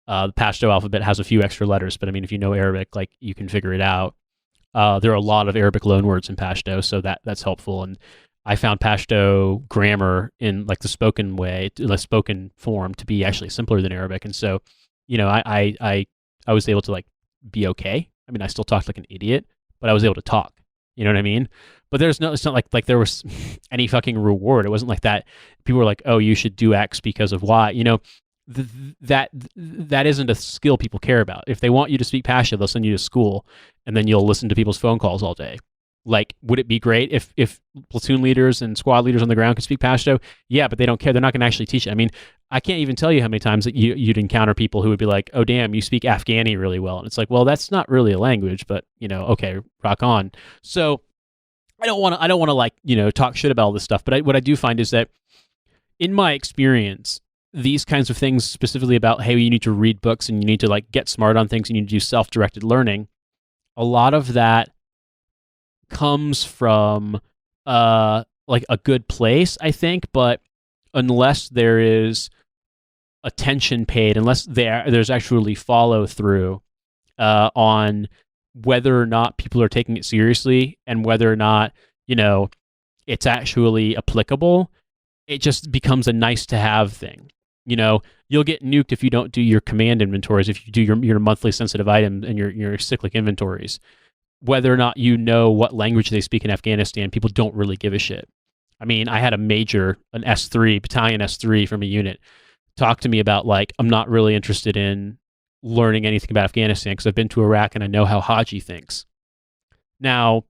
The Pashto alphabet has a few extra letters, but I mean, if you know Arabic, like you can figure it out. There are a lot of Arabic loanwords in Pashto, so that's helpful. And I found Pashto grammar in like the spoken way, the spoken form, to be actually simpler than Arabic. And so, I was able to like be okay. I mean, I still talked like an idiot, but I was able to talk. You know what I mean? But there's no, it's not like there was any fucking reward. It wasn't like that. People were like, oh, you should do X because of Y. You know, that isn't a skill people care about. If they want you to speak Pashto, they'll send you to school, and then you'll listen to people's phone calls all day. Like, would it be great if platoon leaders and squad leaders on the ground could speak Pashto? Yeah, but they don't care. They're not going to actually teach it. I mean, I can't even tell you how many times that you'd encounter people who would be like, "Oh, damn, you speak Afghani really well," and it's like, well, that's not really a language, but okay, rock on. So I don't want to like talk shit about all this stuff, but what I do find is that in my experience, these kinds of things, specifically about hey, you need to read books and you need to like get smart on things, you need to do self-directed learning. A lot of that comes from like a good place, I think, but unless there is attention paid, unless there's actually follow through on whether or not people are taking it seriously and whether or not it's actually applicable, it just becomes a nice to have thing. You'll get nuked if you don't do your command inventories, if you do your monthly sensitive item and your cyclic inventories. Whether or not you know what language they speak in Afghanistan, people don't really give a shit. I mean, I had a major, an S3, battalion S3 from a unit, talk to me about like, I'm not really interested in learning anything about Afghanistan because I've been to Iraq and I know how Haji thinks. Now,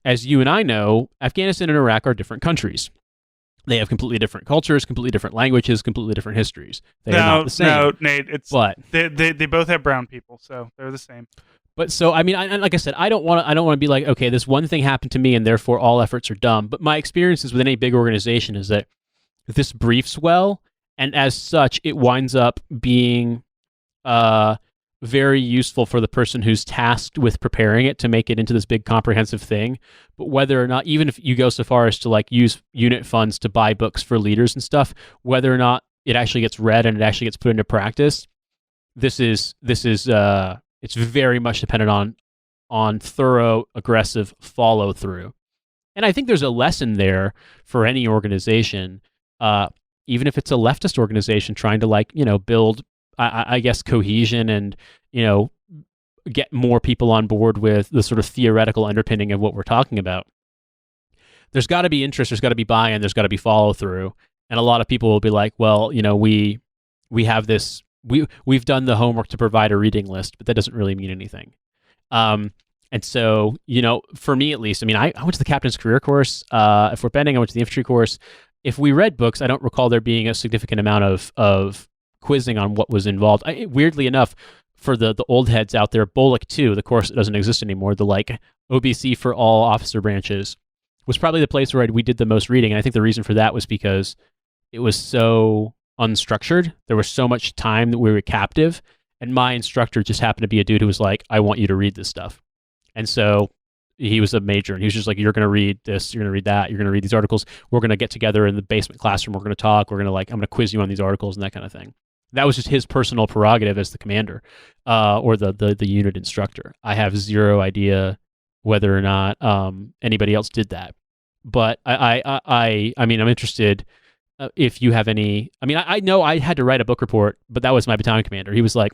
as you and I know, Afghanistan and Iraq are different countries. They have completely different cultures, completely different languages, completely different histories. They are not the same. No, Nate, but they both have brown people, so they're the same. But so, I mean, like I said, I don't want to be like, okay, this one thing happened to me and therefore all efforts are dumb. But my experiences with any big organization is that this briefs well, and as such, it winds up being very useful for the person who's tasked with preparing it to make it into this big comprehensive thing. But whether or not, even if you go so far as to like use unit funds to buy books for leaders and stuff, whether or not it actually gets read and it actually gets put into practice, this is it's very much dependent on thorough, aggressive follow through. And I think there's a lesson there for any organization, even if it's a leftist organization trying to like build, I guess, cohesion and get more people on board with the sort of theoretical underpinning of what we're talking about. There's got to be interest, there's got to be buy-in, there's got to be follow through, and a lot of people will be like, well, we have this. We've done the homework to provide a reading list, but that doesn't really mean anything. And so, for me at least, I mean, I went to the captain's career course. If we're bending, I went to the infantry course. If we read books, I don't recall there being a significant amount of quizzing on what was involved. Weirdly enough, for the old heads out there, BOLIC 2, the course that doesn't exist anymore, the like OBC for all officer branches, was probably the place where we did the most reading. And I think the reason for that was because it was so unstructured. There was so much time that we were captive, and my instructor just happened to be a dude who was like, I want you to read this stuff. And so he was a major, and he was just like, you're going to read this, you're going to read that, you're going to read these articles, we're going to get together in the basement classroom, we're going to talk, we're going to like, I'm going to quiz you on these articles and that kind of thing. That was just his personal prerogative as the commander, or the unit instructor. I have zero idea whether or not anybody else did that, but I mean, I'm interested. If you have any, I mean, I know I had to write a book report, but that was my battalion commander. He was like,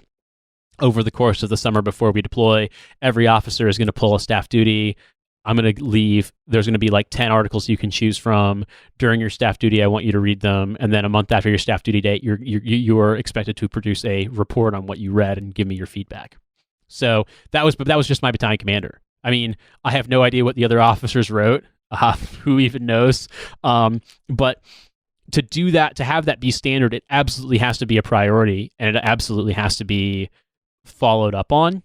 over the course of the summer before we deploy, every officer is going to pull a staff duty. I'm going to leave. There's going to be like 10 articles you can choose from during your staff duty. I want you to read them. And then a month after your staff duty date, you're expected to produce a report on what you read and give me your feedback. So that was just my battalion commander. I mean, I have no idea what the other officers wrote. Who even knows? But to do that, to have that be standard, it absolutely has to be a priority, and it absolutely has to be followed up on.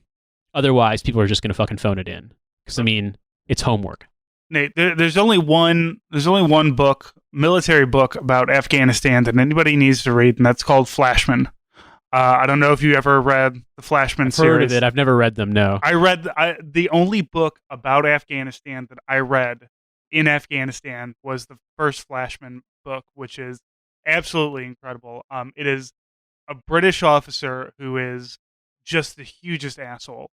Otherwise, people are just going to fucking phone it in. Because I mean, it's homework. Nate, there's only one book, military book about Afghanistan that anybody needs to read, and that's called Flashman. I don't know if you ever read the Flashman series. Heard of it. I've never read them. No, I read the only book about Afghanistan that I read in Afghanistan was the first Flashman book, which is absolutely incredible. It is a British officer who is just the hugest asshole,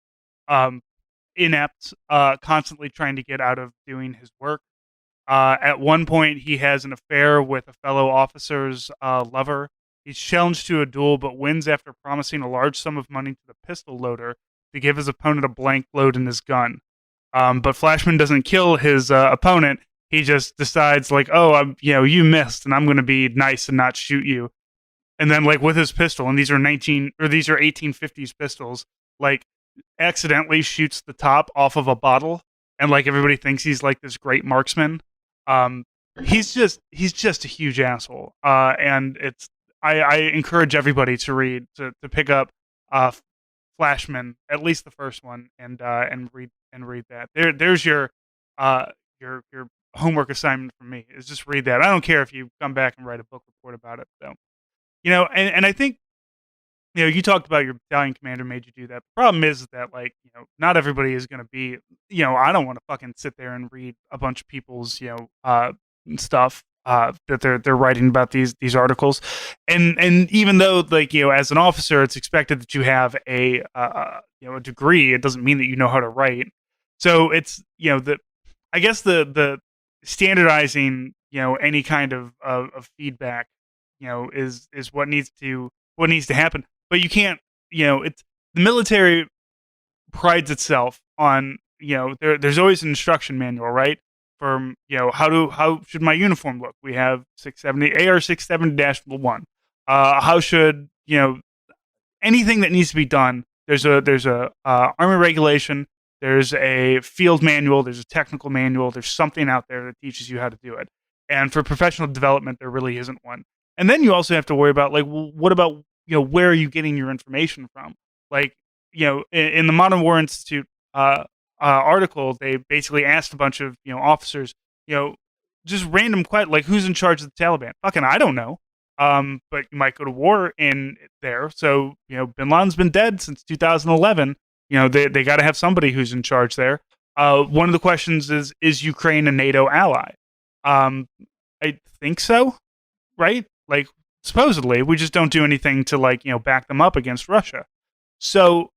inept, constantly trying to get out of doing his work. At one point, he has an affair with a fellow officer's lover. He's challenged to a duel, but wins after promising a large sum of money to the pistol loader to give his opponent a blank load in his gun. But Flashman doesn't kill his opponent. He just decides like, oh, you missed, and I'm going to be nice and not shoot you. And then like with his pistol, and these are 1850s pistols, like accidentally shoots the top off of a bottle, and like everybody thinks he's like this great marksman. Um, he's just a huge asshole. And I encourage everybody to to pick up uh Flashman, at least the first one, and read that. There's your homework assignment from me is just read that. I don't care if you come back and write a book report about it. So and I think you talked about your battalion commander made you do that. The problem is that like not everybody is going to be I don't want to fucking sit there and read a bunch of people's stuff that they're writing about these articles, and even though like as an officer it's expected that you have a degree, it doesn't mean that you know how to write. So it's the I guess the standardizing any kind of feedback is what needs to happen. But you can't it's the military prides itself on there's always an instruction manual, right? From how should my uniform look? We have 670 AR 670-1. How should anything that needs to be done? There's a army regulation. There's a field manual. There's a technical manual. There's something out there that teaches you how to do it. And for professional development, there really isn't one. And then you also have to worry about like, well, what about where are you getting your information from? Like in the Modern War Institute article, they basically asked a bunch of officers, just random questions like who's in charge of the Taliban. Fucking, I don't know. But you might go to war in there. So Bin Laden's been dead since 2011. They got to have somebody who's in charge there. One of the questions is Ukraine a NATO ally? I think so, right? Like supposedly, we just don't do anything to like back them up against Russia. So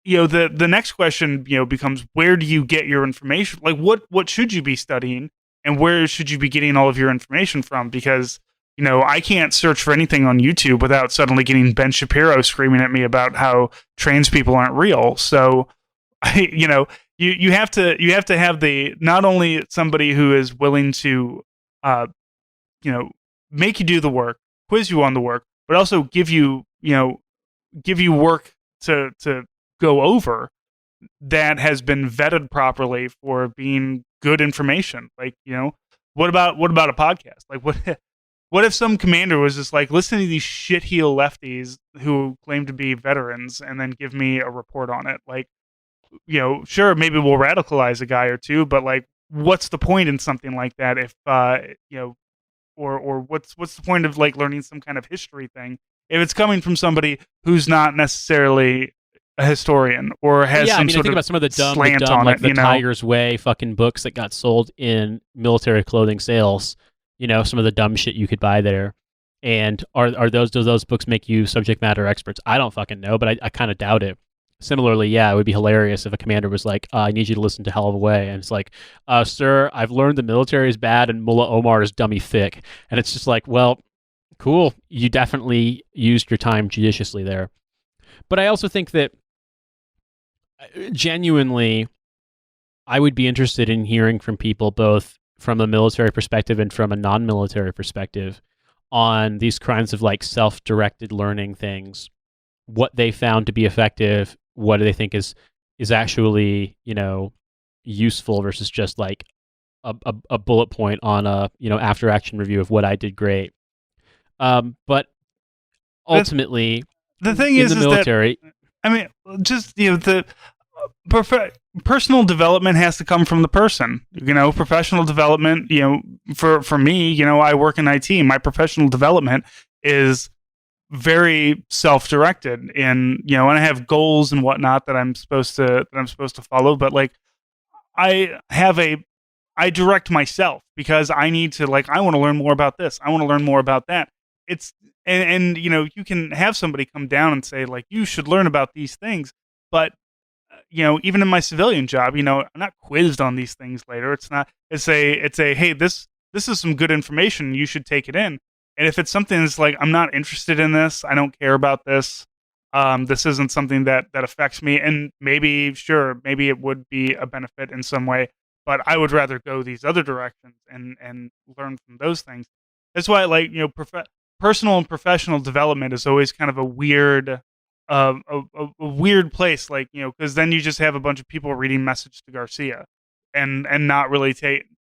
the next question becomes, where do you get your information? Like what should you be studying, and where should you be getting all of your information from? Because I can't search for anything on YouTube without suddenly getting Ben Shapiro screaming at me about how trans people aren't real. So you have to have the not only somebody who is willing to make you do the work, quiz you on the work, but also give you work to go over that has been vetted properly for being good information. Like, what about a podcast? Like what if some commander was just like, listen to these shitheel lefties who claim to be veterans and then give me a report on it? Like, sure, maybe we'll radicalize a guy or two, but like, what's the point in something like that if or what's the point of like learning some kind of history thing if it's coming from somebody who's not necessarily a historian or has I think of about some of the dumb on like it, the Tiger's Way fucking books that got sold in military clothing sales. Some of the dumb shit you could buy there. And do those books make you subject matter experts? I don't fucking know, but I kind of doubt it. Similarly, it would be hilarious if a commander was like, I need you to listen to Hell of a Way. And it's like, sir, I've learned the military is bad and Mullah Omar is dummy thick. And it's just like, well, cool. You definitely used your time judiciously there. But I also think that genuinely, I would be interested in hearing from people both from a military perspective and from a non-military perspective on these kinds of like self-directed learning things, what they found to be effective, what do they think is actually useful versus just like a bullet point on a after action review of what I did great. But ultimately, the thing in is the military, I mean, just the personal development has to come from the person. Professional development. For me, I work in IT. My professional development is very self-directed, and I have goals and whatnot that I'm supposed to follow. But like, I direct myself because I need to, like, I want to learn more about this. I want to learn more about that. It's and you can have somebody come down and say like, you should learn about these things, but even in my civilian job, I'm not quizzed on these things later. It's a hey, this is some good information. You should take it in. And if it's something that's like, I'm not interested in this, I don't care about this, This isn't something that affects me, and maybe it would be a benefit in some way, but I would rather go these other directions and learn from those things. That's why, like, personal and professional development is always kind of a weird, a weird place, like, because then you just have a bunch of people reading Message to Garcia, and not really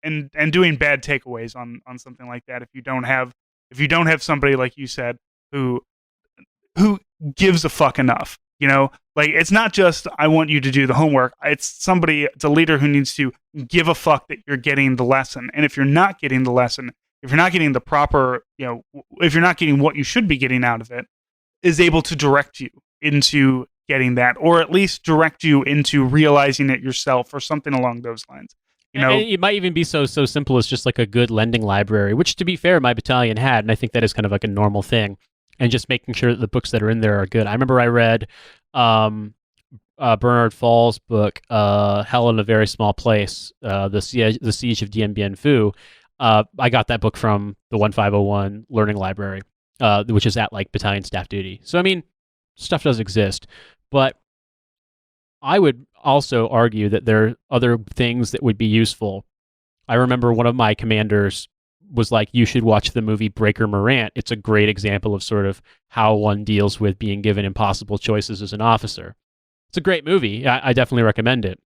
and doing bad takeaways on something like that. If you don't have somebody like you said who gives a fuck enough, like, it's not just I want you to do the homework. It's a leader who needs to give a fuck that you're getting the lesson. And if you're not getting the lesson, if you're not getting the proper, if you're not getting what you should be getting out of it, is able to direct you into getting that, or at least direct you into realizing it yourself, or something along those lines. And it might even be so simple as just like a good lending library, which, to be fair, my battalion had, and I think that is kind of like a normal thing. And just making sure that the books that are in there are good. I remember I read Bernard Fall's book, Hell in a Very Small Place, the Siege of Dien Bien Phu. I got that book from the 1501 Learning Library, which is at like battalion staff duty. So, I mean, stuff does exist. But I would also argue that there are other things that would be useful. I remember one of my commanders was like, you should watch the movie Breaker Morant. It's a great example of sort of how one deals with being given impossible choices as an officer. It's a great movie. I definitely recommend it.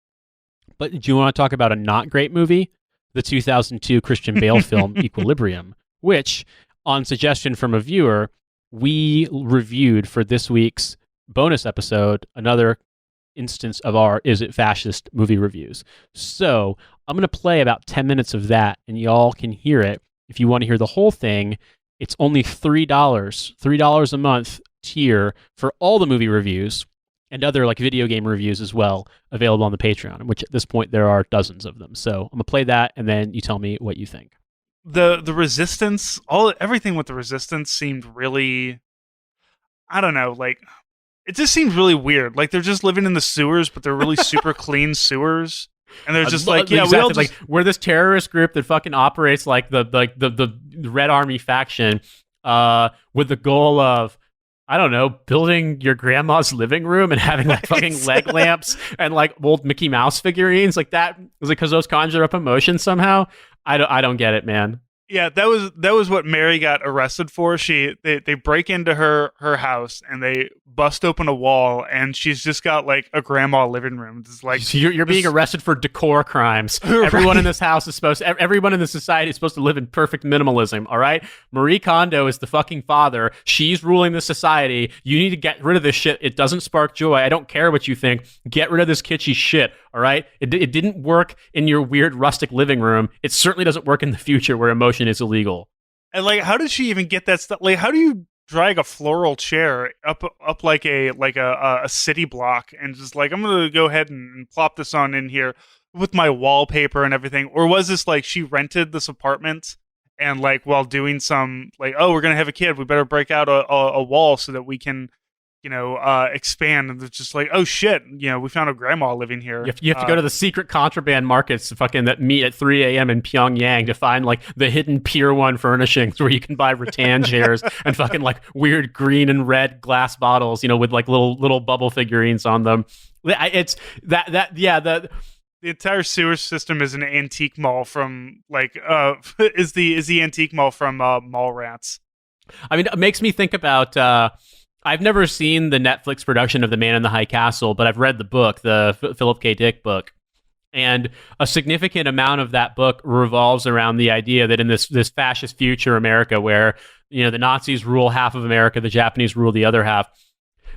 But do you want to talk about a not great movie? The 2002 Christian Bale film Equilibrium, which, on suggestion from a viewer, we reviewed for this week's bonus episode, another instance of our Is It Fascist movie reviews. So I'm going to play about 10 minutes of that, and y'all can hear it. If you want to hear the whole thing, it's only $3 a month tier for all the movie reviews and other like video game reviews as well, available on the Patreon, which at this point there are dozens of them. So I'm going to play that, and then you tell me what you think. The Resistance, everything with the Resistance seemed really, I don't know, like, it just seemed really weird. Like, they're just living in the sewers, but they're really super clean sewers. And they're just like, yeah, exactly. we all just... like, we're this terrorist group that fucking operates like the Red Army faction, with the goal of, I don't know, building your grandma's living room and having like fucking leg lamps and like old Mickey Mouse figurines like that. Was it because those conjure up emotion somehow? I don't get it, man. Yeah, that was what Mary got arrested for. They break into her house and they bust open a wall, and she's just got like a grandma living room. It's like, so you're being arrested for decor crimes. Everyone in this house is everyone in this society is supposed to live in perfect minimalism. All right, Marie Kondo is the fucking father. She's ruling the society. You need to get rid of this shit. It doesn't spark joy. I don't care what you think. Get rid of this kitschy shit. All right, it didn't work in your weird rustic living room. It certainly doesn't work in the future where emotion is illegal. And like, how did she even get that stuff? Like, how do you drag a floral chair up like a city block and just like, I'm gonna go ahead and plop this on in here with my wallpaper and everything? Or was this like she rented this apartment and like while doing some like, oh, we're gonna have a kid, we better break out a wall so that we can, expand? And it's just like, oh shit, we found a grandma living here. You have to go to the secret contraband markets fucking that meet at 3 a.m. in Pyongyang to find like the hidden Pier 1 furnishings where you can buy rattan chairs and fucking like weird green and red glass bottles, with like little bubble figurines on them. It's the entire sewer system is an antique mall from like is the antique mall from Mallrats. I mean, it makes me think about I've never seen the Netflix production of The Man in the High Castle, but I've read the book, the Philip K. Dick book. And a significant amount of that book revolves around the idea that in this fascist future America where, the Nazis rule half of America, the Japanese rule the other half,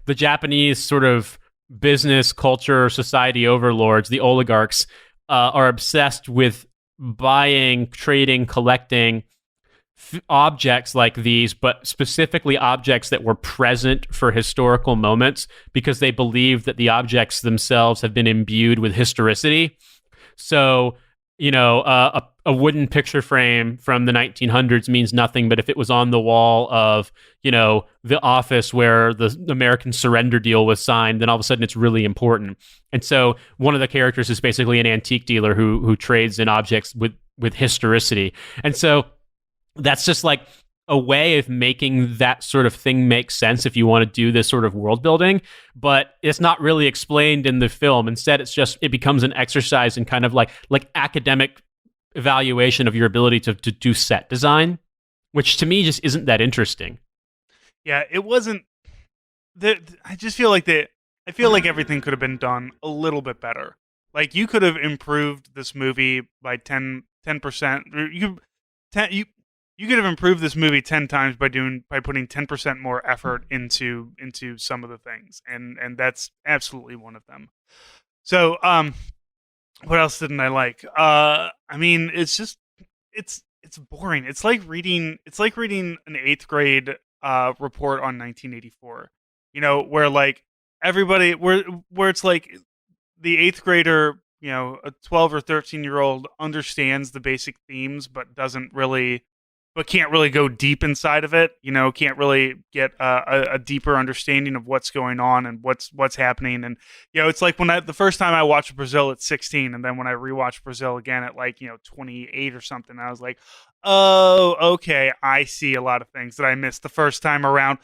the Japanese sort of business, culture, society overlords, the oligarchs, are obsessed with buying, trading, collecting objects like these, but specifically objects that were present for historical moments because they believe that the objects themselves have been imbued with historicity. So, a wooden picture frame from the 1900s means nothing, but if it was on the wall of, the office where the American surrender deal was signed, then all of a sudden it's really important. And so one of the characters is basically an antique dealer who trades in objects with historicity. And so that's just like a way of making that sort of thing make sense if you want to do this sort of world building, but it's not really explained in the film. Instead, it becomes an exercise in kind of like academic evaluation of your ability to do set design, which to me just isn't that interesting. Yeah, it wasn't. I just feel like I feel like everything could have been done a little bit better. Like you could have improved this movie by 10%. You could have improved this movie 10 times by putting 10% more effort into some of the things, and that's absolutely one of them. So, what else didn't I like? I mean, it's just it's boring. It's like reading an 8th grade report on 1984. You know, where like everybody where it's like the 8th grader, you know, a 12 or 13-year-old understands the basic themes but can't really go deep inside of it, you know, can't really get a deeper understanding of what's going on and what's happening. And, you know, it's like the first time I watched Brazil at 16, and then when I rewatched Brazil again at like, you know, 28 or something, I was like, oh, okay, I see a lot of things that I missed the first time around,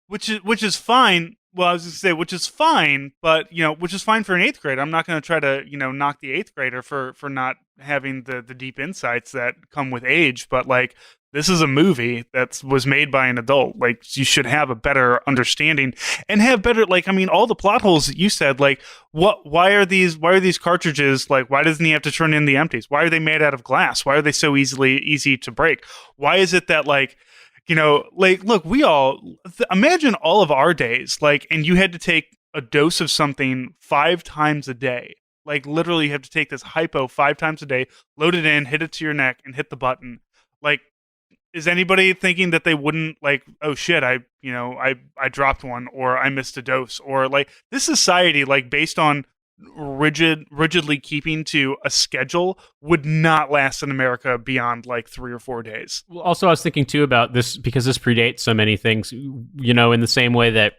which is fine. Well, I was going to say, which is fine, but, you know, which is fine for an 8th grader. I'm not going to try to, you know, knock the 8th grader for not having the deep insights that come with age. But, like, this is a movie that was made by an adult. Like, you should have a better understanding and have better, like, I mean, all the plot holes that you said, like, why are these cartridges, like, why doesn't he have to turn in the empties? Why are they made out of glass? Why are they so easy to break? Why is it that, like, you know, like, look, imagine all of our days, like, and you had to take a dose of something 5 times a day. Like, literally, you have to take this hypo 5 times a day, load it in, hit it to your neck, and hit the button. Like, is anybody thinking that they wouldn't, like, oh shit, I dropped one, or I missed a dose, or like this society, like, based on rigidly keeping to a schedule, would not last in America beyond like 3 or 4 days. Well, also, I was thinking too about this because this predates so many things, you know, in the same way that,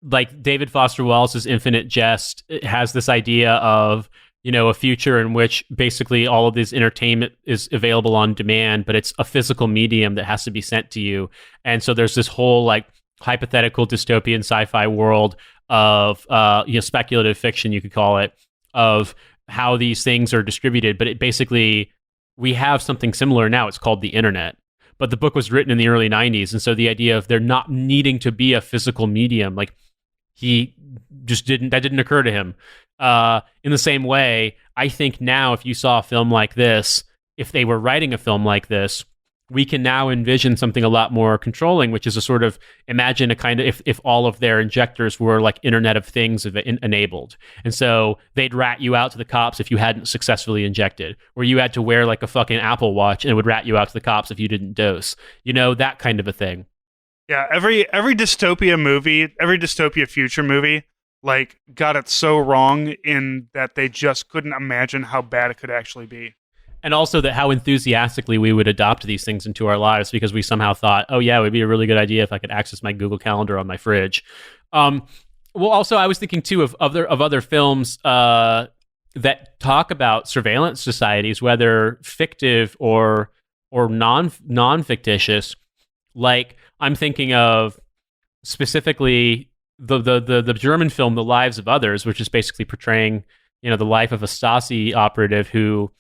like, David Foster Wallace's Infinite Jest has this idea of, you know, a future in which basically all of this entertainment is available on demand, but it's a physical medium that has to be sent to you. And so there's this whole, like, hypothetical dystopian sci-fi world of you know, speculative fiction, you could call it, of how these things are distributed. But it basically, we have something similar now. It's called the internet. But the book was written in the early 90s, and so the idea of there not needing to be a physical medium, like, that didn't occur to him. In the same way, I think now if you saw a film like this, if they were writing a film like this, we can now envision something a lot more controlling, which is a sort of, imagine a kind of, if all of their injectors were like Internet of Things enabled. And so they'd rat you out to the cops if you hadn't successfully injected, or you had to wear like a fucking Apple Watch and it would rat you out to the cops if you didn't dose. You know, that kind of a thing. Yeah, every dystopia movie, every dystopia future movie, like, got it so wrong in that they just couldn't imagine how bad it could actually be. And also that how enthusiastically we would adopt these things into our lives because we somehow thought, oh yeah, it would be a really good idea if I could access my Google Calendar on my fridge. Well, also I was thinking too of other films that talk about surveillance societies, whether fictive or non-fictitious. Like, I'm thinking of specifically the German film The Lives of Others, which is basically portraying, you know, the life of a Stasi operative who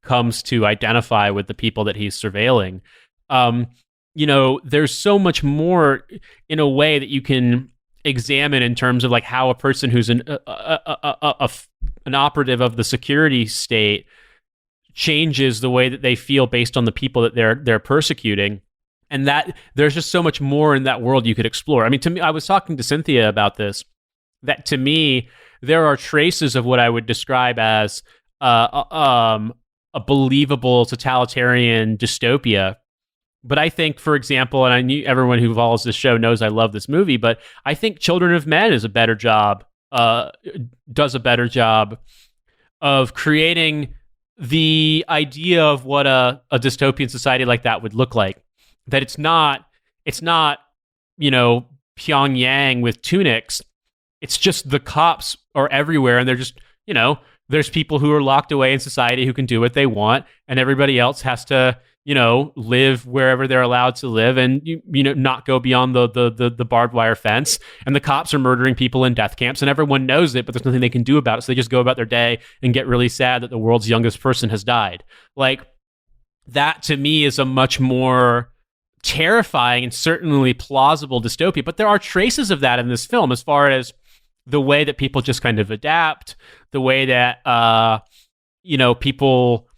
comes to identify with the people that he's surveilling. You know, there's so much more in a way that you can examine in terms of like how a person who's an operative of the security state changes the way that they feel based on the people that they're persecuting. And that there's just so much more in that world you could explore. I mean, to me, I was talking to Cynthia about this, that to me, there are traces of what I would describe as a believable totalitarian dystopia. But I think, for example, and I knew everyone who follows this show knows I love this movie, but I think Children of Men does a better job of creating the idea of what a dystopian society like that would look like. That it's not, you know, Pyongyang with tunics. It's just the cops are everywhere, and they're just, you know, there's people who are locked away in society who can do what they want, and everybody else has to, live wherever they're allowed to live, and not go beyond the barbed wire fence. And the cops are murdering people in death camps, and everyone knows it, but there's nothing they can do about it. So they just go about their day and get really sad that the world's youngest person has died. Like, that to me is a much more terrifying and certainly plausible dystopia. But there are traces of that in this film, as far as the way that people just kind of adapt, the way that people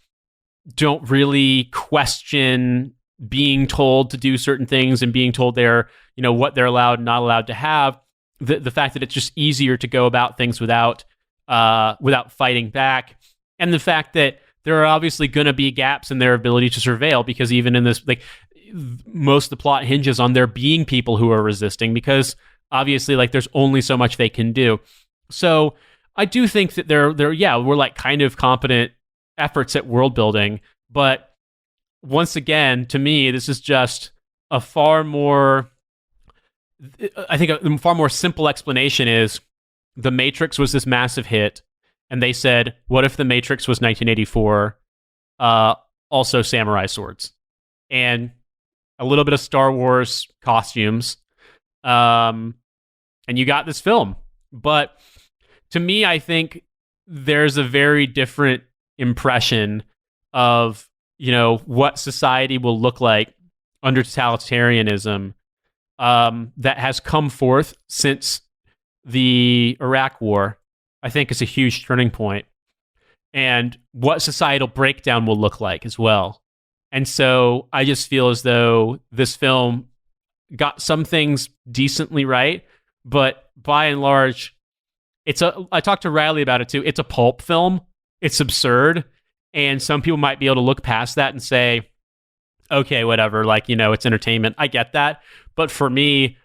don't really question being told to do certain things and being told they're, what they're allowed and not allowed to have. The fact that it's just easier to go about things without fighting back, and the fact that there are obviously going to be gaps in their ability to surveil, because even in this, like, most of the plot hinges on there being people who are resisting, because obviously, like, there's only so much they can do. So I do think that we're like kind of competent efforts at world building, but once again, to me, this is just a far more simple explanation is The Matrix was this massive hit, and they said, what if The Matrix was 1984, also samurai swords, and a little bit of Star Wars costumes, and you got this film. But to me, I think there's a very different impression of, what society will look like under totalitarianism, that has come forth since the Iraq War. I think is a huge turning point, and what societal breakdown will look like as well. And so I just feel as though this film got some things decently right, but by and large, I talked to Riley about it too. It's a pulp film. It's absurd. And some people might be able to look past that and say, okay, whatever, like, it's entertainment. I get that. But for me,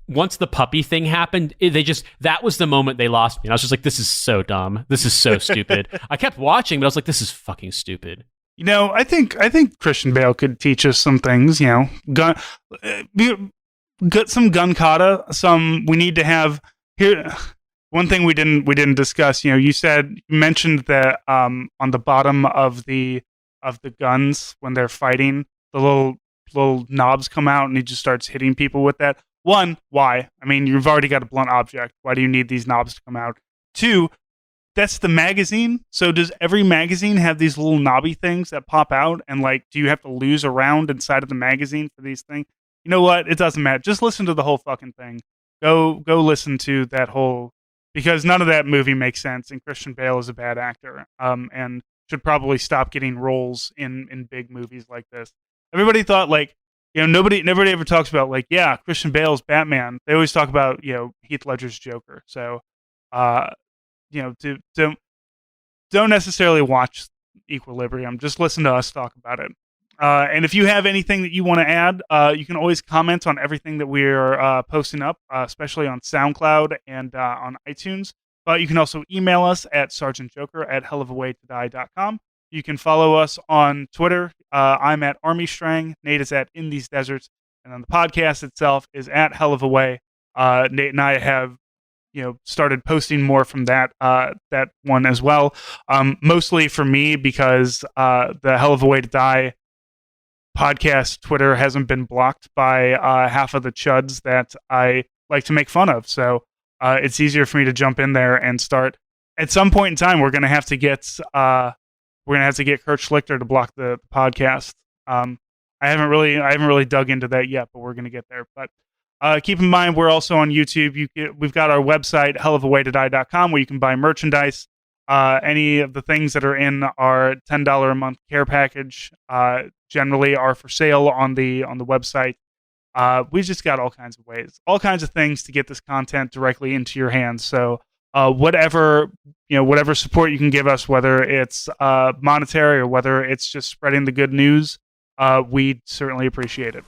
once the puppy thing happened, that was the moment they lost me. And I was just like, this is so dumb. This is so stupid. I kept watching, but I was like, this is fucking stupid. I think Christian Bale could teach us some things, got some gun kata, we need to have here. One thing we didn't discuss, you mentioned that on the bottom of the guns when they're fighting, the little knobs come out and he just starts hitting people with that. One, why? I mean, you've already got a blunt object. Why do you need these knobs to come out? Two, that's the magazine. So does every magazine have these little knobby things that pop out? And like, do you have to lose a round inside of the magazine for these things? You know what? It doesn't matter. Just listen to the whole fucking thing. Go listen to that whole, because none of that movie makes sense. And Christian Bale is a bad actor. And should probably stop getting roles in big movies like this. Everybody thought like, nobody ever talks about like, yeah, Christian Bale's Batman. They always talk about, Heath Ledger's Joker. So, don't necessarily watch Equilibrium. Just listen to us talk about it. And if you have anything that you want to add, you can always comment on everything that we're posting up, especially on SoundCloud and on iTunes. But you can also email us at sergeantjoker@hellofawaytodie.com. You can follow us on Twitter. I'm at ArmyStrang. Nate is at In These Deserts. And then the podcast itself is at Hell of a Way. Nate and I have, started posting more from that one as well. Mostly for me because the Hell of a Way to Die podcast Twitter hasn't been blocked by half of the chuds that I like to make fun of. So it's easier for me to jump in there and start. At some point in time, we're going to have to get Kurt Schlichter to block the podcast. I haven't really dug into that yet, but we're going to get there. But keep in mind, we're also on YouTube. We've got our website, hellofawaytodie.com, where you can buy merchandise. Any of the things that are in our $10 a month care package generally are for sale on the website. We've just got all kinds of ways, all kinds of things to get this content directly into your hands. So whatever support you can give us, whether it's monetary or whether it's just spreading the good news, we'd certainly appreciate it.